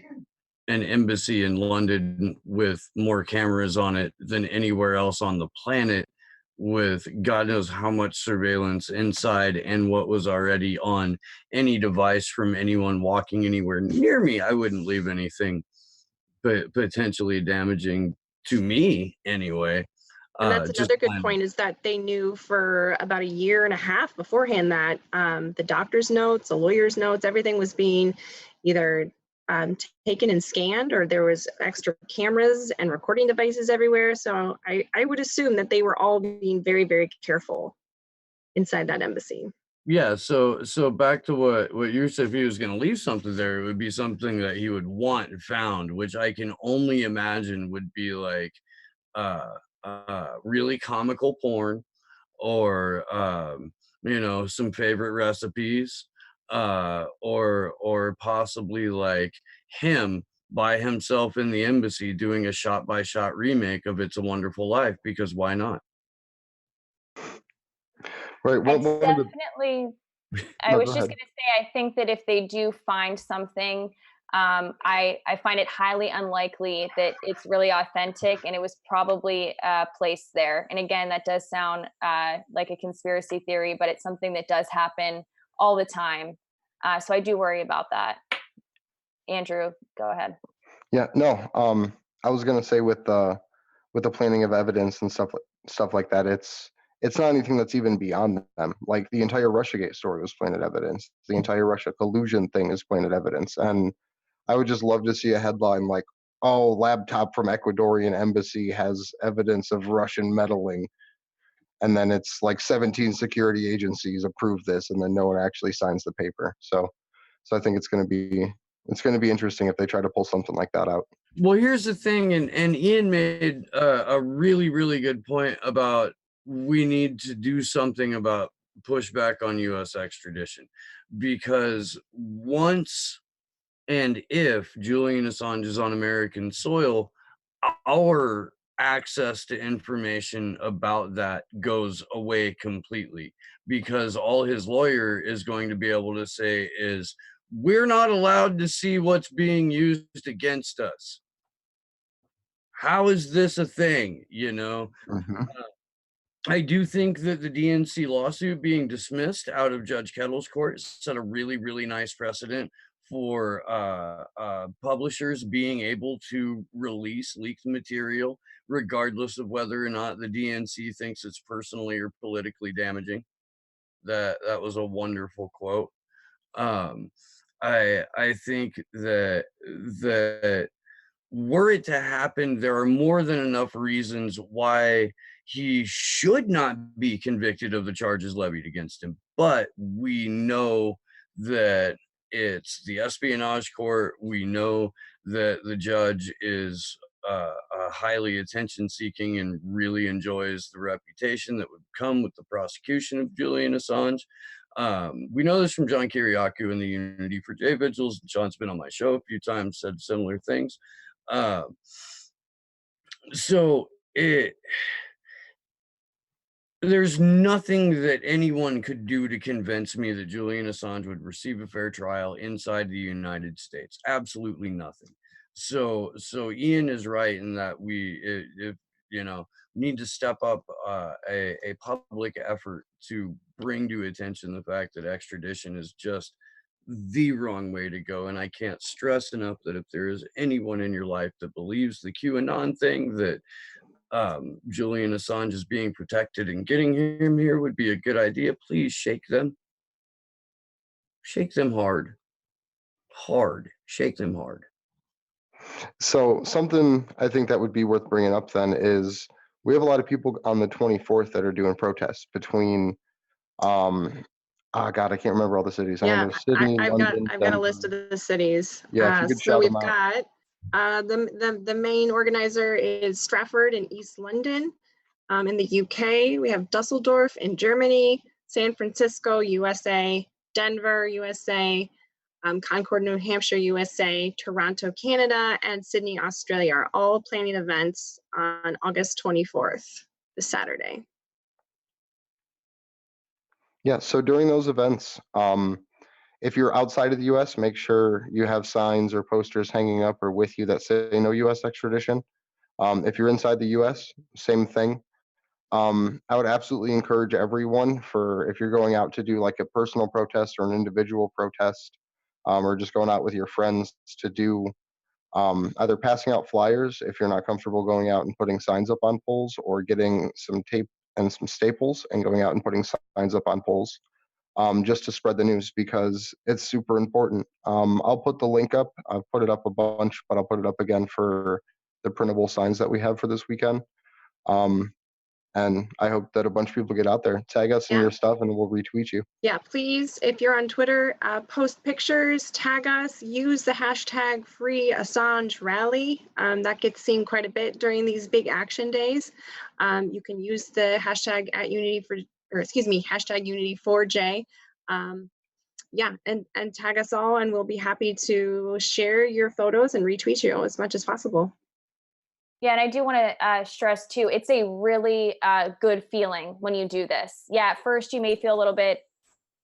an embassy in London with more cameras on it than anywhere else on the planet, with God knows how much surveillance inside and what was already on any device from anyone walking anywhere near me, I wouldn't leave anything but potentially damaging to me anyway. And that's Just another good point, is that they knew for about 1.5 years beforehand that the doctor's notes, the lawyer's notes, everything was being either taken and scanned, or there was extra cameras and recording devices everywhere. So I would assume that they were all being very, very careful inside that embassy. Yeah, so back to what you said, if he was going to leave something there, it would be something that he would want found, which I can only imagine would be like really comical porn, or some favorite recipes, or possibly like him by himself in the embassy doing a shot by shot remake of It's a Wonderful Life, because why not? Right. It's definitely I No, was go just ahead. going to say, I think that if they do find something, I find it highly unlikely that it's really authentic and it was probably placed there. And again, that does sound like a conspiracy theory, but it's something that does happen all the time. So I do worry about that. Andrew, go ahead. Yeah, no. I was gonna say with the planning of evidence and stuff like that, it's not anything that's even beyond them. Like the entire Russiagate story was planted evidence. The entire Russia collusion thing is planted evidence, and I would just love to see a headline like, "Oh, laptop from Ecuadorian embassy has evidence of Russian meddling," and then it's like 17 security agencies approve this, and then no one actually signs the paper. So I think it's gonna be interesting if they try to pull something like that out. Well, here's the thing, and Ian made a really, really good point about we need to do something about pushback on U.S. extradition, because once and if Julian Assange is on American soil, our access to information about that goes away completely, because all his lawyer is going to be able to say is, we're not allowed to see what's being used against us. How is this a thing? Mhm. I do think that the DNC lawsuit being dismissed out of Judge Kettle's court set a really, really nice precedent for publishers being able to release leaked material, regardless of whether or not the DNC thinks it's personally or politically damaging. That was a wonderful quote. Um, I think that were it to happen, there are more than enough reasons why he should not be convicted of the charges levied against him. But we know that it's the espionage court. We know that the judge is highly attention seeking and really enjoys the reputation that would come with the prosecution of Julian Assange. We know this from John Kiriakou in the Unity for J Vigils. John's been on my show a few times, said similar things. Uh, so there's nothing that anyone could do to convince me that Julian Assange would receive a fair trial inside the United States. Absolutely nothing. So Ian is right in that if need to step up a public effort to bring to attention the fact that extradition is just the wrong way to go. And I can't stress enough that if there is anyone in your life that believes the QAnon thing, that Julian Assange is being protected and getting him here would be a good idea, please shake them. Shake them hard. Hard. Shake them hard. So something I think that would be worth bringing up then is we have a lot of people on the 24th that are doing protests between, oh God, I can't remember all the cities. I know Yeah, there's Sydney, I've got London, a list of Denver. the cities. Yeah, if you could So shout we've them out. got the main organizer is Stratford in East London. In the UK, we have Dusseldorf in Germany, San Francisco, USA, Denver, USA, Concord, New Hampshire, USA, Toronto, Canada, and Sydney, Australia are all planning events on August 24th, this Saturday. Yeah, so during those events, if you're outside of the US, make sure you have signs or posters hanging up or with you that say no US extradition. If you're inside the US, same thing. I would absolutely encourage everyone, for if you're going out to do like a personal protest or an individual protest, or just going out with your friends to do either passing out flyers if you're not comfortable going out and putting signs up on poles, or getting some tape and some staples and going out and putting signs up on poles, just to spread the news, because it's super important. I'll put the link up. I've put it up a bunch, but I'll put it up again for the printable signs that we have for this weekend. And I hope that a bunch of people get out there, tag us in your stuff, and we'll retweet you. Yeah, please, if you're on Twitter, post pictures, tag us, use the hashtag #FreeAssangeRally. That gets seen quite a bit during these big action days. You can use the hashtag hashtag Unity4J. Yeah, and tag us all, and we'll be happy to share your photos and retweet you as much as possible. Yeah, and I do want to stress too, it's a really good feeling when you do this. Yeah, at first you may feel a little bit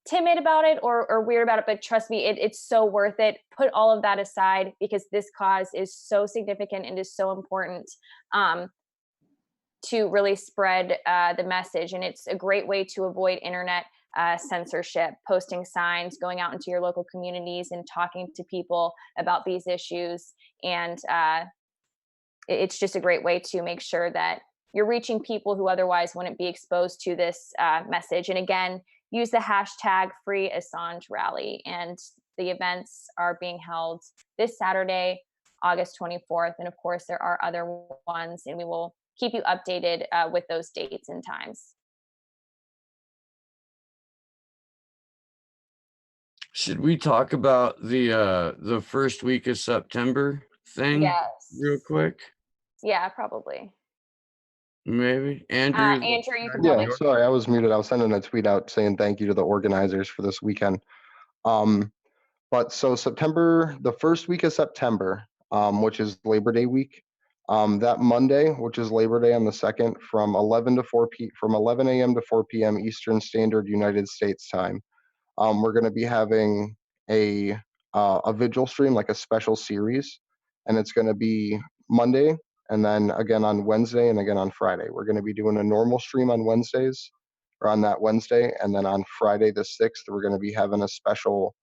timid about it or weird about it, but trust me, it's so worth it. Put all of that aside because this cause is so significant and is so important to really spread the message. And it's a great way to avoid internet censorship, posting signs, going out into your local communities and talking to people about these issues. And it's just a great way to make sure that you're reaching people who otherwise wouldn't be exposed to this message. And again, use the hashtag Free Assange Rally. And the events are being held this Saturday, August 24th. And of course, there are other ones, and we will keep you updated with those dates and times. Should we talk about the first week of September thing Yes. real quick? Yeah, probably. Maybe Andrew. Andrew, you can Yeah, probably. sorry, I was muted. I was sending a tweet out saying thank you to the organizers for this weekend. But so September, the first week of September, which is Labor Day week, that Monday, which is Labor Day on the 2nd, from 11 a.m. to 4 p.m. Eastern Standard United States time, we're going to be having a vigil stream, like a special series, and it's going to be Monday, and then again on Wednesday, and again on Friday. We're going to be doing a normal stream on Wednesdays, or on that Wednesday, and then on Friday the 6th, we're going to be having a special,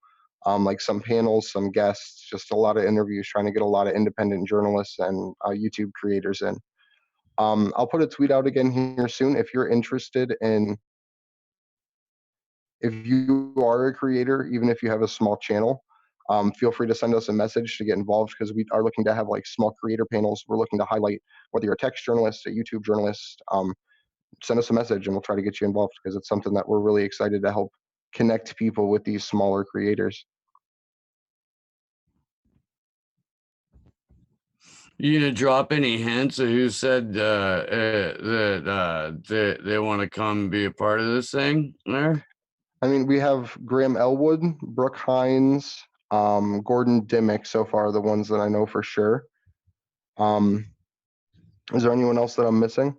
like some panels, some guests, just a lot of interviews, trying to get a lot of independent journalists and YouTube creators in. I'll put a tweet out again here soon if you're interested in. If you are a creator, even if you have a small channel, feel free to send us a message to get involved, because we are looking to have like small creator panels. We're looking to highlight whether you're a text journalist, a YouTube journalist. Send us a message and we'll try to get you involved, because it's something that we're really excited to help connect people with these smaller creators. You gonna drop any hints of who said that they want to come be a part of this thing there? I mean, we have Graham Elwood, Brooke Hines, Gordon Dimmick so far, the ones that I know for sure. Is there anyone else that I'm missing?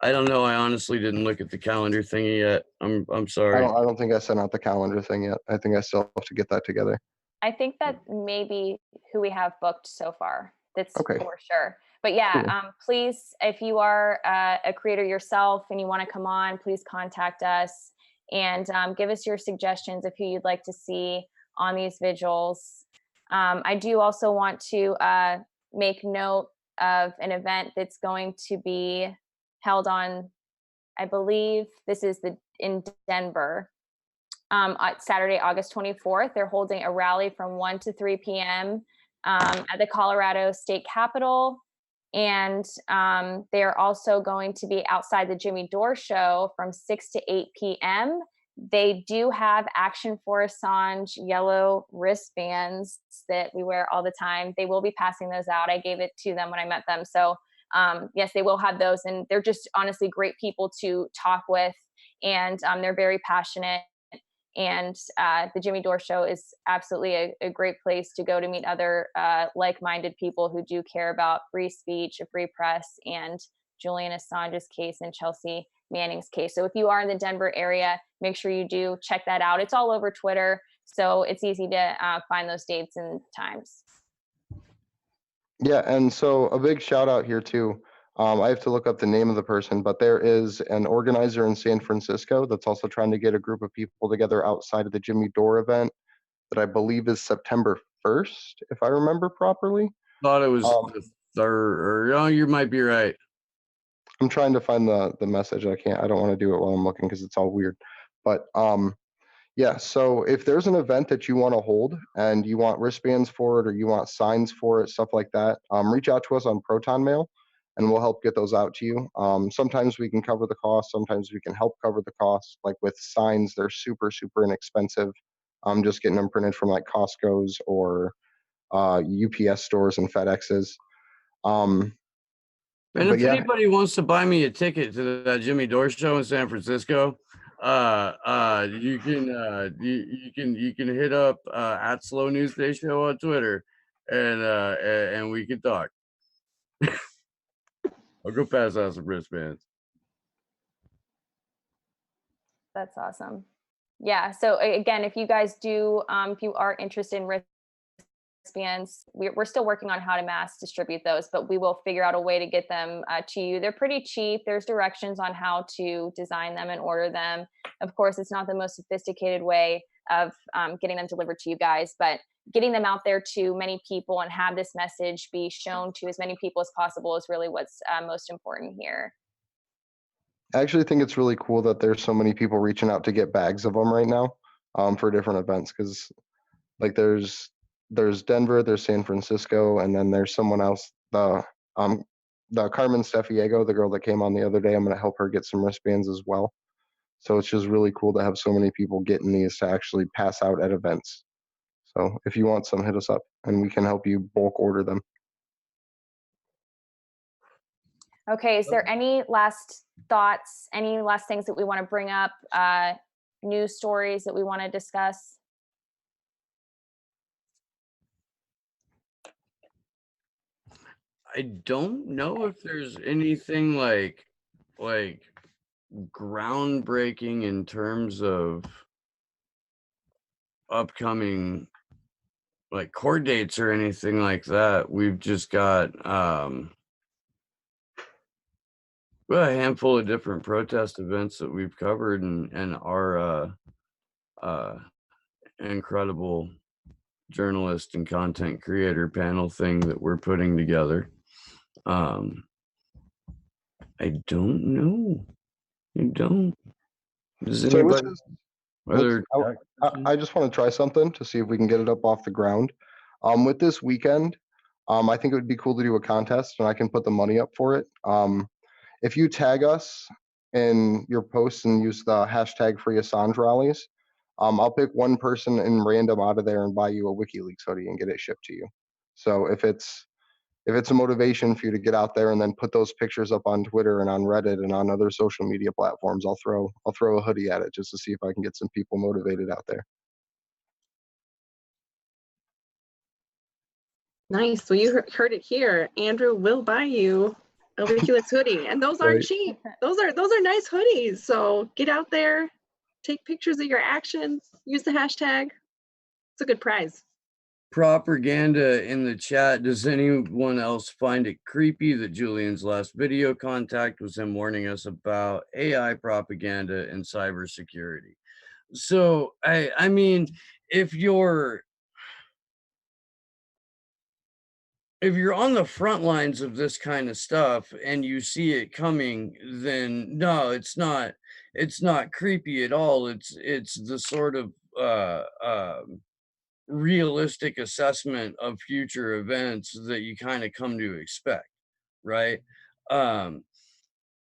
I don't know. I honestly didn't look at the calendar thingy yet. I'm sorry. I don't think I sent out the calendar thing yet. I think I still have to get that together. I think that maybe who we have booked so far. That's Okay. for sure. But yeah, Cool. please, if you are a creator yourself and you want to come on, please contact us and give us your suggestions of who you'd like to see on these vigils. I do also want to make note of an event that's going to be held on, I believe this is in Denver. Saturday, August 24th, they're holding a rally from 1 to 3 p.m. At the Colorado State Capitol. And they are also going to be outside the Jimmy Dore show from 6 to 8 p.m. They do have ActionForAssange yellow wristbands that we wear all the time. They will be passing those out. I gave it to them when I met them. So yes, they will have those. And they're just honestly great people to talk with. And they're very passionate. And the Jimmy Dore show is absolutely a great place to go to meet other like-minded people who do care about free speech, a free press, and Julian Assange's case and Chelsea Manning's case. So if you are in the Denver area, make sure you do check that out. It's all over Twitter, so it's easy to find those dates and times. Yeah, and so a big shout out here too. I have to look up the name of the person, but there is an organizer in San Francisco that's also trying to get a group of people together outside of the Jimmy Dore event that I believe is September 1st, if I remember properly. Thought it was the third. Oh, you might be right. I'm trying to find the message. I don't want to do it while I'm looking because it's all weird. But yeah, so if there's an event that you want to hold and you want wristbands for it or you want signs for it, stuff like that, reach out to us on Proton Mail and we'll help get those out to you. Sometimes we can cover the cost. Sometimes we can help cover the cost. Like with signs, they're super, super inexpensive. Just getting them printed from like Costco's or UPS stores and FedEx's. And if anybody wants to buy me a ticket to that Jimmy Dore show in San Francisco, you can hit up at Slow News Day Show on Twitter, and we can talk. I'll go pass out some wristbands. That's awesome. Yeah. So again, if you guys do, if you are interested in wristbands, we're still working on how to mass distribute those, but we will figure out a way to get them to you. They're pretty cheap. There's directions on how to design them and order them. Of course, it's not the most sophisticated way of getting them delivered to you guys, but getting them out there to many people and have this message be shown to as many people as possible is really what's most important here. I actually think it's really cool that there's so many people reaching out to get bags of them right now, for different events. Because like there's Denver, there's San Francisco, and then there's someone else, the Carmen Stefiego, the girl that came on the other day. I'm gonna help her get some wristbands as well. So it's just really cool to have so many people getting these to actually pass out at events. So if you want some, hit us up and we can help you bulk order them. Okay, is there any last thoughts, any last things that we want to bring up, news stories that we want to discuss? I don't know if there's anything like groundbreaking in terms of upcoming like court dates or anything like that. We've just got a handful of different protest events that we've covered, and our incredible journalist and content creator panel thing that we're putting together. I don't know. I don't. Does So anybody? I just want to try something to see if we can get it up off the ground. With this weekend, I think it would be cool to do a contest, and I can put the money up for it. If you tag us in your posts and use the hashtag free Assange rallies, I'll pick one person in random out of there and buy you a WikiLeaks hoodie and get it shipped to you. So if it's a motivation for you to get out there and then put those pictures up on Twitter and on Reddit and on other social media platforms, I'll throw a hoodie at it just to see if I can get some people motivated out there. Nice. Well, you heard it here. Andrew will buy you a WikiLeaks hoodie, and those aren't Right. cheap. Those are nice hoodies. So get out there, take pictures of your actions, use the hashtag. It's a good prize. Propaganda in the chat. Does anyone else find it creepy that Julian's last video contact was him warning us about AI propaganda and cybersecurity? So I mean, if you're on the front lines of this kind of stuff and you see it coming, then no, it's not creepy at all. It's the sort of realistic assessment of future events that you kind of come to expect, right?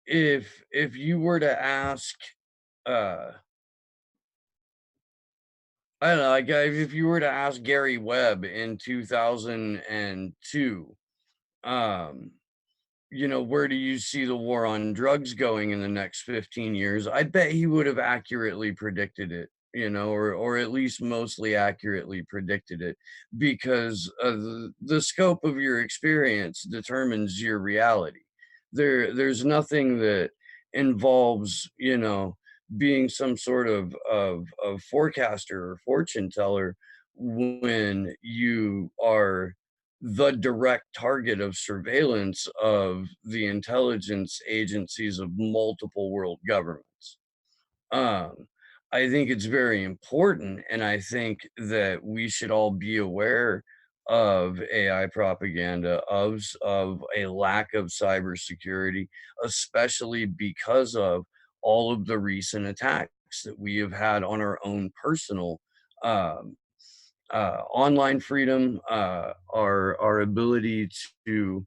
If you were to ask I don't know, like if you were to ask Gary Webb in 2002, where do you see the war on drugs going in the next 15 years? I bet he would have accurately predicted it, or at least mostly accurately predicted it, because the scope of your experience determines your reality. There's nothing that involves, being some sort of forecaster or fortune teller when you are the direct target of surveillance of the intelligence agencies of multiple world governments. I think it's very important, and I think that we should all be aware of AI propaganda, of a lack of cybersecurity, especially because of all of the recent attacks that we have had on our own personal online freedom, our ability to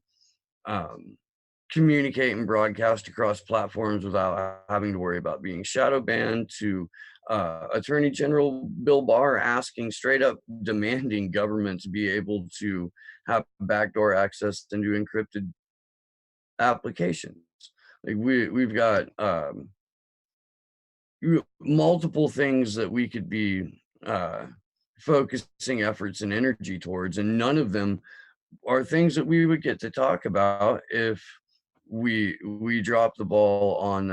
communicate and broadcast across platforms without having to worry about being shadow banned, to Attorney General Bill Barr asking, straight up demanding governments be able to have backdoor access into encrypted applications. Like we've got multiple things that we could be focusing efforts and energy towards, and none of them are things that we would get to talk about if we drop the ball on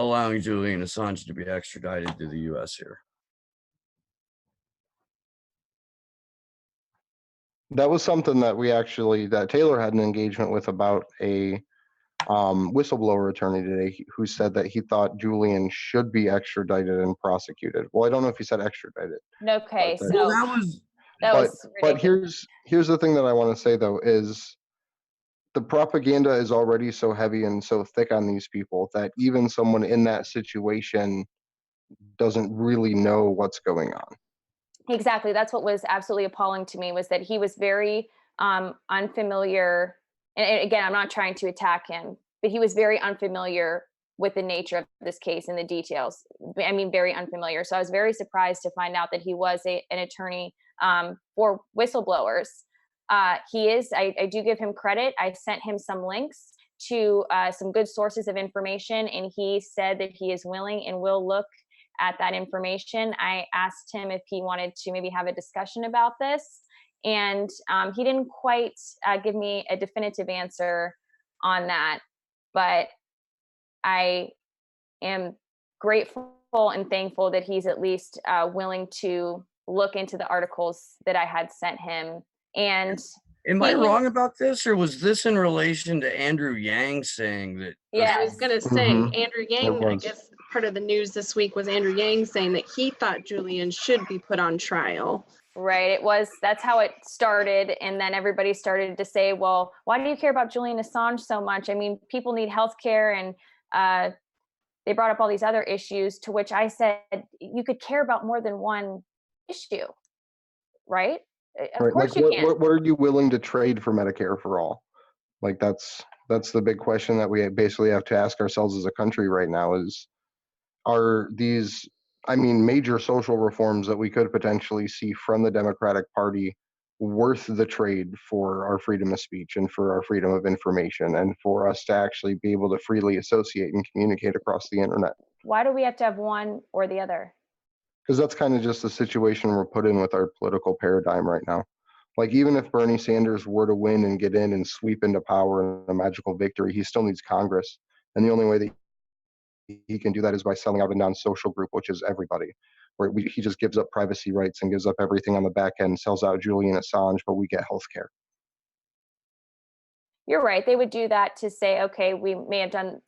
allowing Julian Assange to be extradited to the U.S. here. That was something that that Taylor had an engagement with about a whistleblower attorney today who said that he thought Julian should be extradited and prosecuted. Well, I don't know if he said extradited. Okay, But so Well, that was that but was but ridiculous. here's the thing that I want to say though is the propaganda is already so heavy and so thick on these people that even someone in that situation doesn't really know what's going on. Exactly. That's what was absolutely appalling to me, was that he was very unfamiliar. And again, I'm not trying to attack him, but he was very unfamiliar with the nature of this case and the details. I mean, very unfamiliar. So I was very surprised to find out that he was an attorney for whistleblowers. He is, I do give him credit. I sent him some links to some good sources of information, and he said that he is willing and will look at that information. I asked him if he wanted to maybe have a discussion about this, and he didn't quite give me a definitive answer on that. But I am grateful and thankful that he's at least willing to look into the articles that I had sent him. And Am I wrong about this, or was this in relation to Andrew Yang saying that? yeah, I was going to say, Mhm. Andrew Yang, I guess part of the news this week was Andrew Yang saying that he thought Julian should be put on trial. right. That's how it started. And then everybody started to say, well, why do you care about Julian Assange so much? I mean, people need healthcare, and they brought up all these other issues, to which I said, you could care about more than one issue, right? Of Right. course Like you can. what are you willing to trade for Medicare for all? Like that's the big question that we basically have to ask ourselves as a country right now is, are these, I mean, major social reforms that we could potentially see from the Democratic Party worth the trade for our freedom of speech and for our freedom of information and for us to actually be able to freely associate and communicate across the internet? Why do we have to have one or the other? Because that's kind of just the situation we're put in with our political paradigm right now. Like, even if Bernie Sanders were to win and get in and sweep into power in a magical victory, he still needs Congress. And the only way that he can do that is by selling out a non-social group, which is everybody. He just gives up privacy rights and gives up everything on the back end, sells out Julian Assange, but we get healthcare. You're right. They would do that to say, okay, we may have done,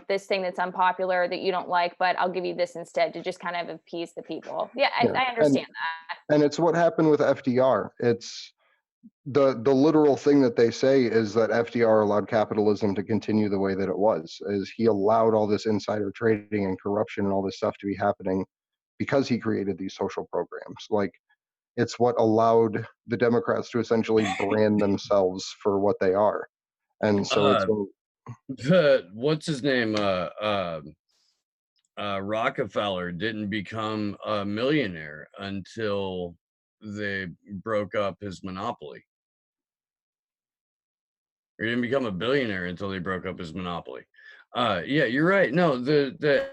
this thing that's unpopular that you don't like, but I'll give you this instead, to just kind of appease the people. Yeah, Yeah. I understand that. And it's what happened with FDR. It's the literal thing that they say is that FDR allowed capitalism to continue the way that it was, is he allowed all this insider trading and corruption and all this stuff to be happening because he created these social programs. Like, it's what allowed the Democrats to essentially brand themselves for what they are. And so What's his name? Rockefeller didn't become a millionaire until they broke up his monopoly. Or he didn't become a billionaire until they broke up his monopoly. Yeah, you're right. No, the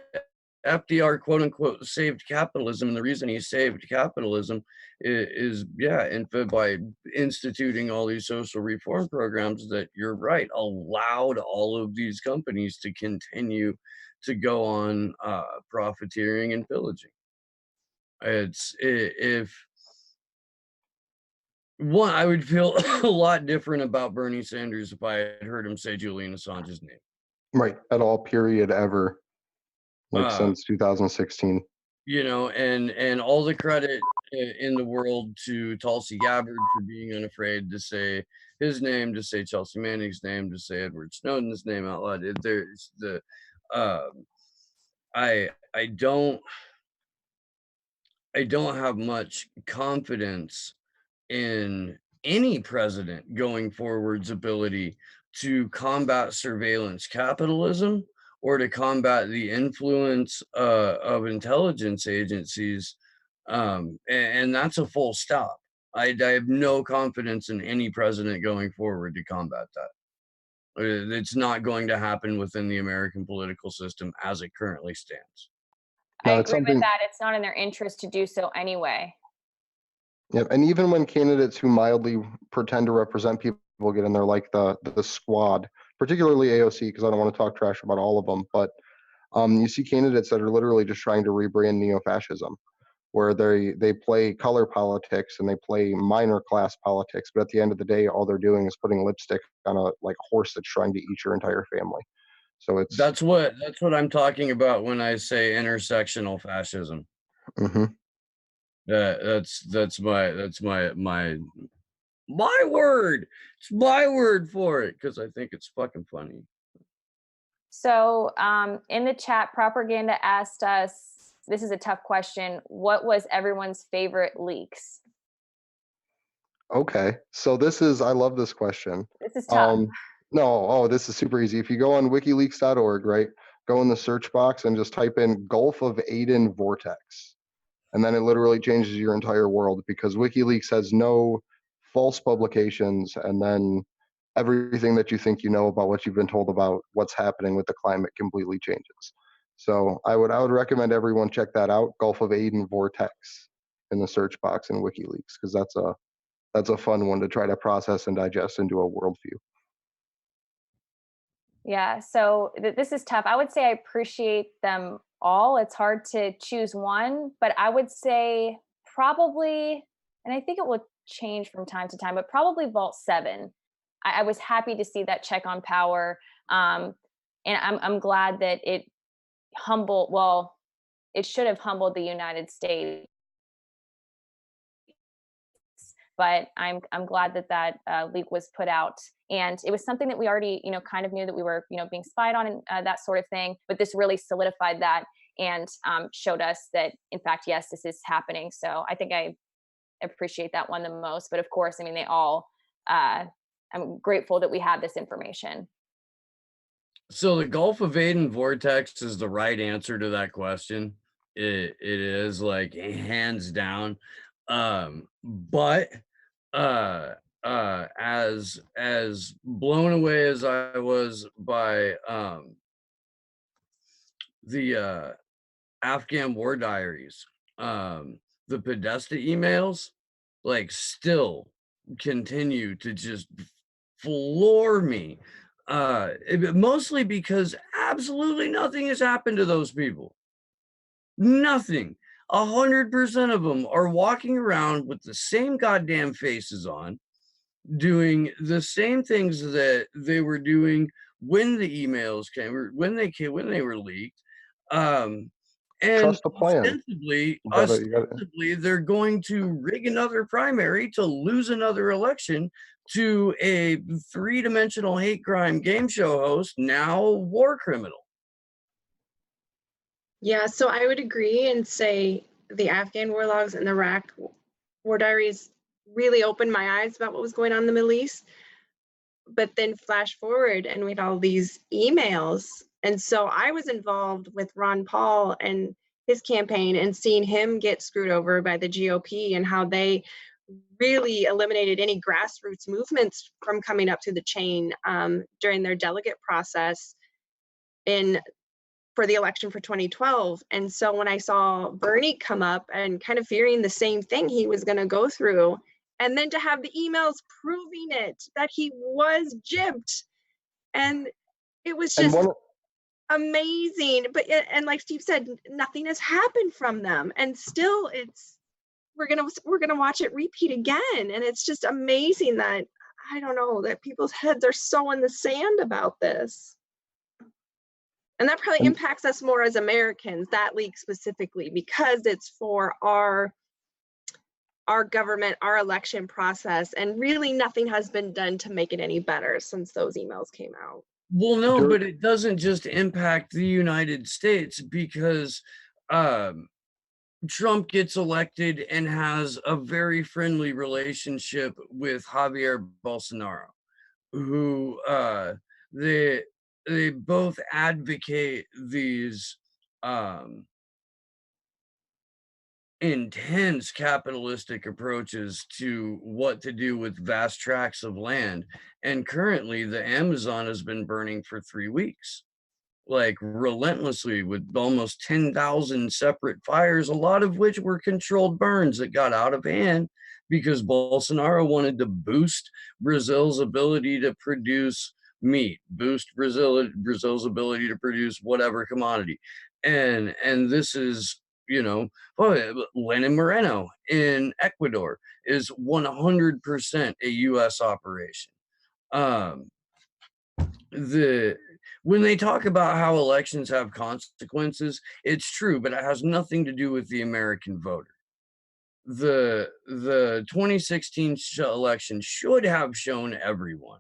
FDR quote unquote saved capitalism, and the reason he saved capitalism is by instituting all these social reform programs that, you're right, allowed all of these companies to continue to go on profiteering and pillaging. I would feel a lot different about Bernie Sanders if I had heard him say Julian Assange's name. right, at all, period, ever, like since 2016. And all the credit in the world to Tulsi Gabbard for being unafraid to say his name, to say Chelsea Manning's name, to say Edward Snowden's name out loud. There's the I don't have much confidence in any president going forward's ability to combat surveillance capitalism or to combat the influence of intelligence agencies. And that's a full stop. I have no confidence in any president going forward to combat that. It's not going to happen within the American political system as it currently stands. I agree with that. It's not in their interest to do so anyway. Yeah, and even when candidates who mildly pretend to represent people get in there, like the squad, particularly AOC, because I don't want to talk trash about all of them, but You see candidates that are literally just trying to rebrand neo-fascism, where they play color politics and they play minor class politics, but at the end of the day, all they're doing is putting lipstick on a horse that's trying to eat your entire family. So it's That's what I'm talking about when I say intersectional fascism. mhm. That's my word. It's my word for it because I think it's fucking funny. So in the chat, Propaganda asked us, this is a tough question, what was everyone's favorite leaks? Okay, so this is, I love this question. This is tough. No, oh, this is super easy. If you go on wikileaks.org, right, go in the search box and just type in Gulf of Aden vortex. And then it literally changes your entire world, because WikiLeaks has no false publications, and then everything that you think you know about what you've been told about what's happening with the climate completely changes. So I would recommend everyone check that out, Gulf of Aden vortex, in the search box in WikiLeaks, because that's a fun one to try to process and digest into a worldview. Yeah, so this is tough. I would say I appreciate them all. It's hard to choose one, but I would say probably, and I think it will change from time to time, but probably Vault 7. I was happy to see that check on power. And I'm glad that it it should have humbled the United States. But I'm glad that leak was put out, and it was something that we already kind of knew that we were being spied on and that sort of thing. But this really solidified that and showed us that in fact, yes, this is happening. So I think I appreciate that one the most. But of course, I mean, they all. I'm grateful that we have this information. So the Gulf of Aden vortex is the right answer to that question. It is like hands down. But as blown away as I was by the Afghan war diaries, the Podesta emails like still continue to just floor me. Mostly because absolutely nothing has happened to those people. Nothing. 100% of them are walking around with the same goddamn faces on, doing the same things that they were doing when the emails came, or when they were leaked. And Trust the plan. ostensibly, they're going to rig another primary to lose another election to a three-dimensional hate crime game show host, now war criminal. Yeah, so I would agree and say the Afghan war logs and the Iraq war diaries really opened my eyes about what was going on in the Middle East. But then flash forward and we had all these emails. And so I was involved with Ron Paul and his campaign and seeing him get screwed over by the GOP and how they really eliminated any grassroots movements from coming up through the chain during their delegate process for the election for 2012. And so when I saw Bernie come up and kind of fearing the same thing he was going to go through, and then to have the emails proving it, that he was gypped. And it was just amazing. But, and like Steve said, nothing has happened from them. And still we're gonna watch it repeat again. And it's just amazing that, I don't know, that people's heads are so in the sand about this. And that probably impacts us more as Americans, that leak specifically, because it's for our government, our election process, and really nothing has been done to make it any better since those emails came out. Well, no, but it doesn't just impact the United States, because Trump gets elected and has a very friendly relationship with Javier Bolsonaro, who they both advocate these intense capitalistic approaches to what to do with vast tracts of land. And currently the Amazon has been burning for 3 weeks, like relentlessly, with almost 10,000 separate fires, a lot of which were controlled burns that got out of hand because Bolsonaro wanted to boost Brazil's ability to produce meat, boost Brazil's ability to produce whatever commodity. And this is, you know, Lenin Moreno in Ecuador is 100% a US operation. When they talk about how elections have consequences, it's true, but it has nothing to do with the American voter. The 2016 election should have shown everyone,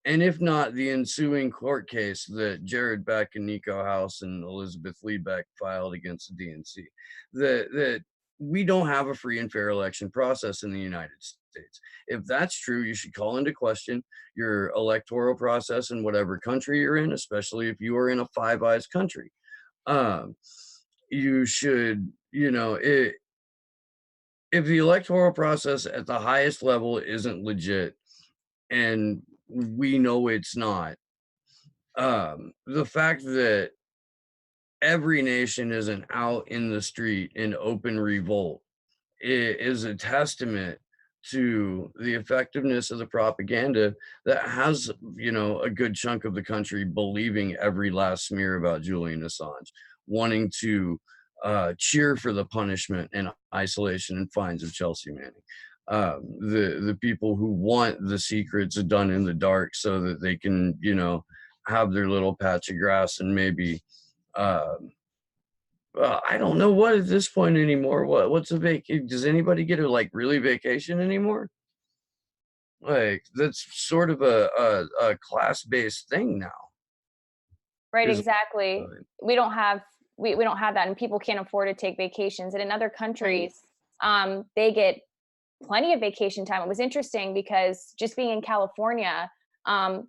and if not, the ensuing court case that Jared Beck and Nico House and Elizabeth Lee Beck filed against the DNC, that we don't have a free and fair election process in the United States. If that's true, you should call into question your electoral process in whatever country you're in, especially if you are in a Five Eyes country. You should, you know, if the electoral process at the highest level isn't legit, and we know it's not, the fact that every nation isn't out in the street in open revolt is a testament to the effectiveness of the propaganda that has, you know, a good chunk of the country believing every last smear about Julian Assange, wanting to cheer for the punishment and isolation and fines of Chelsea Manning. The people who want the secrets done in the dark so that they can, you know, have their little patch of grass and maybe I don't know what at this point anymore. What's a vacation? Does anybody get a like really vacation anymore? Like that's sort of a class-based thing now. Right, Is exactly. We don't have that, and people can't afford to take vacations. And in other countries, they get plenty of vacation time. It was interesting because just being in California,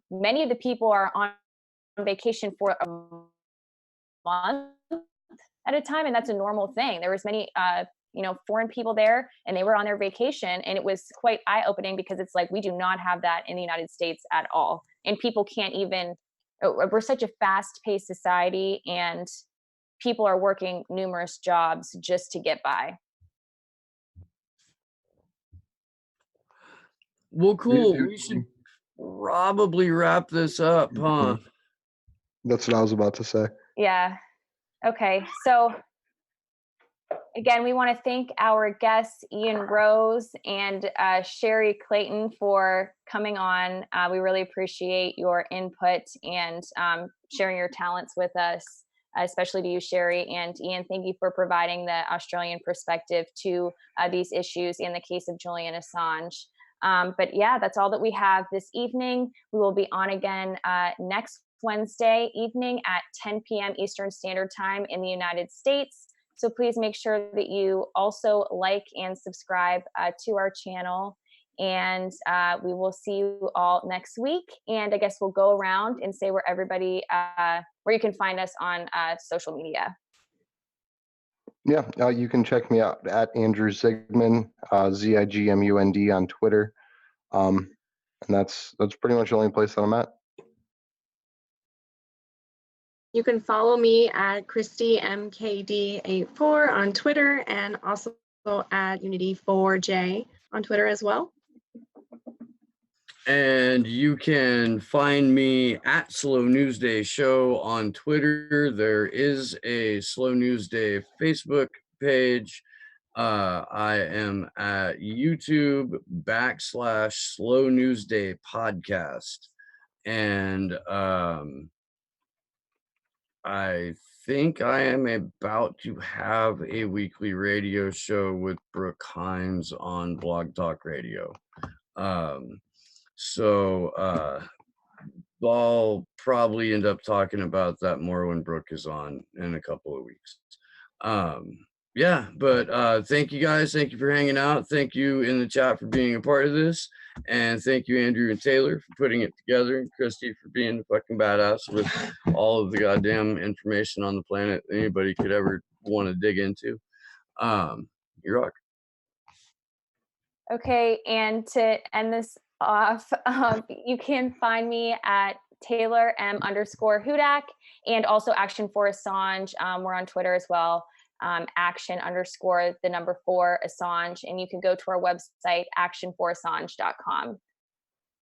many of the people are on vacation for a month at a time, and that's a normal thing. There was many you know, foreign people there, and they were on their vacation, and it was quite eye-opening because it's like we do not have that in the United States at all, and people can't even. We're such a fast-paced society, and people are working numerous jobs just to get by. Well, cool. We should probably wrap this up, huh? That's what I was about to say. Yeah. Okay. So again, we want to thank our guests, Iann Rose and Sherry Clayton, for coming on. We really appreciate your input and sharing your talents with us, especially to you, Sherry. And Iann, thank you for providing the Australian perspective to these issues in the case of Julian Assange. But yeah, that's all that we have this evening. We will be on again next Wednesday evening at 10 p.m. Eastern Standard Time in the United States. So please make sure that you also like and subscribe to our channel. And we will see you all next week. And I guess we'll go around and say where everybody, where you can find us on social media. Yeah, you can check me out at Andrew Zigmund, Zigmund on Twitter. And that's pretty much the only place that I'm at. You can follow me at ChristyMKD84 on Twitter, and also at Unity4J on Twitter as well. And you can find me at Slow News Day Show on Twitter. There is a Slow News Day Facebook page. I am at YouTube /Slow News Day Podcast. And I think I am about to have a weekly radio show with Brooke Hines on Blog Talk Radio. So I'll probably end up talking about that more when Brooke is on in a couple of weeks. Yeah, but thank you guys. Thank you for hanging out. Thank you in the chat for being a part of this. And thank you, Andrew and Taylor, for putting it together, and Christy for being a fucking badass with all of the goddamn information on the planet anybody could ever want to dig into. You rock. Okay, and to end this off, you can find me at Taylor M_Hudak and also ActionForAssange. We're on Twitter as well. Action_4 Assange, and you can go to our website actionforassange.com.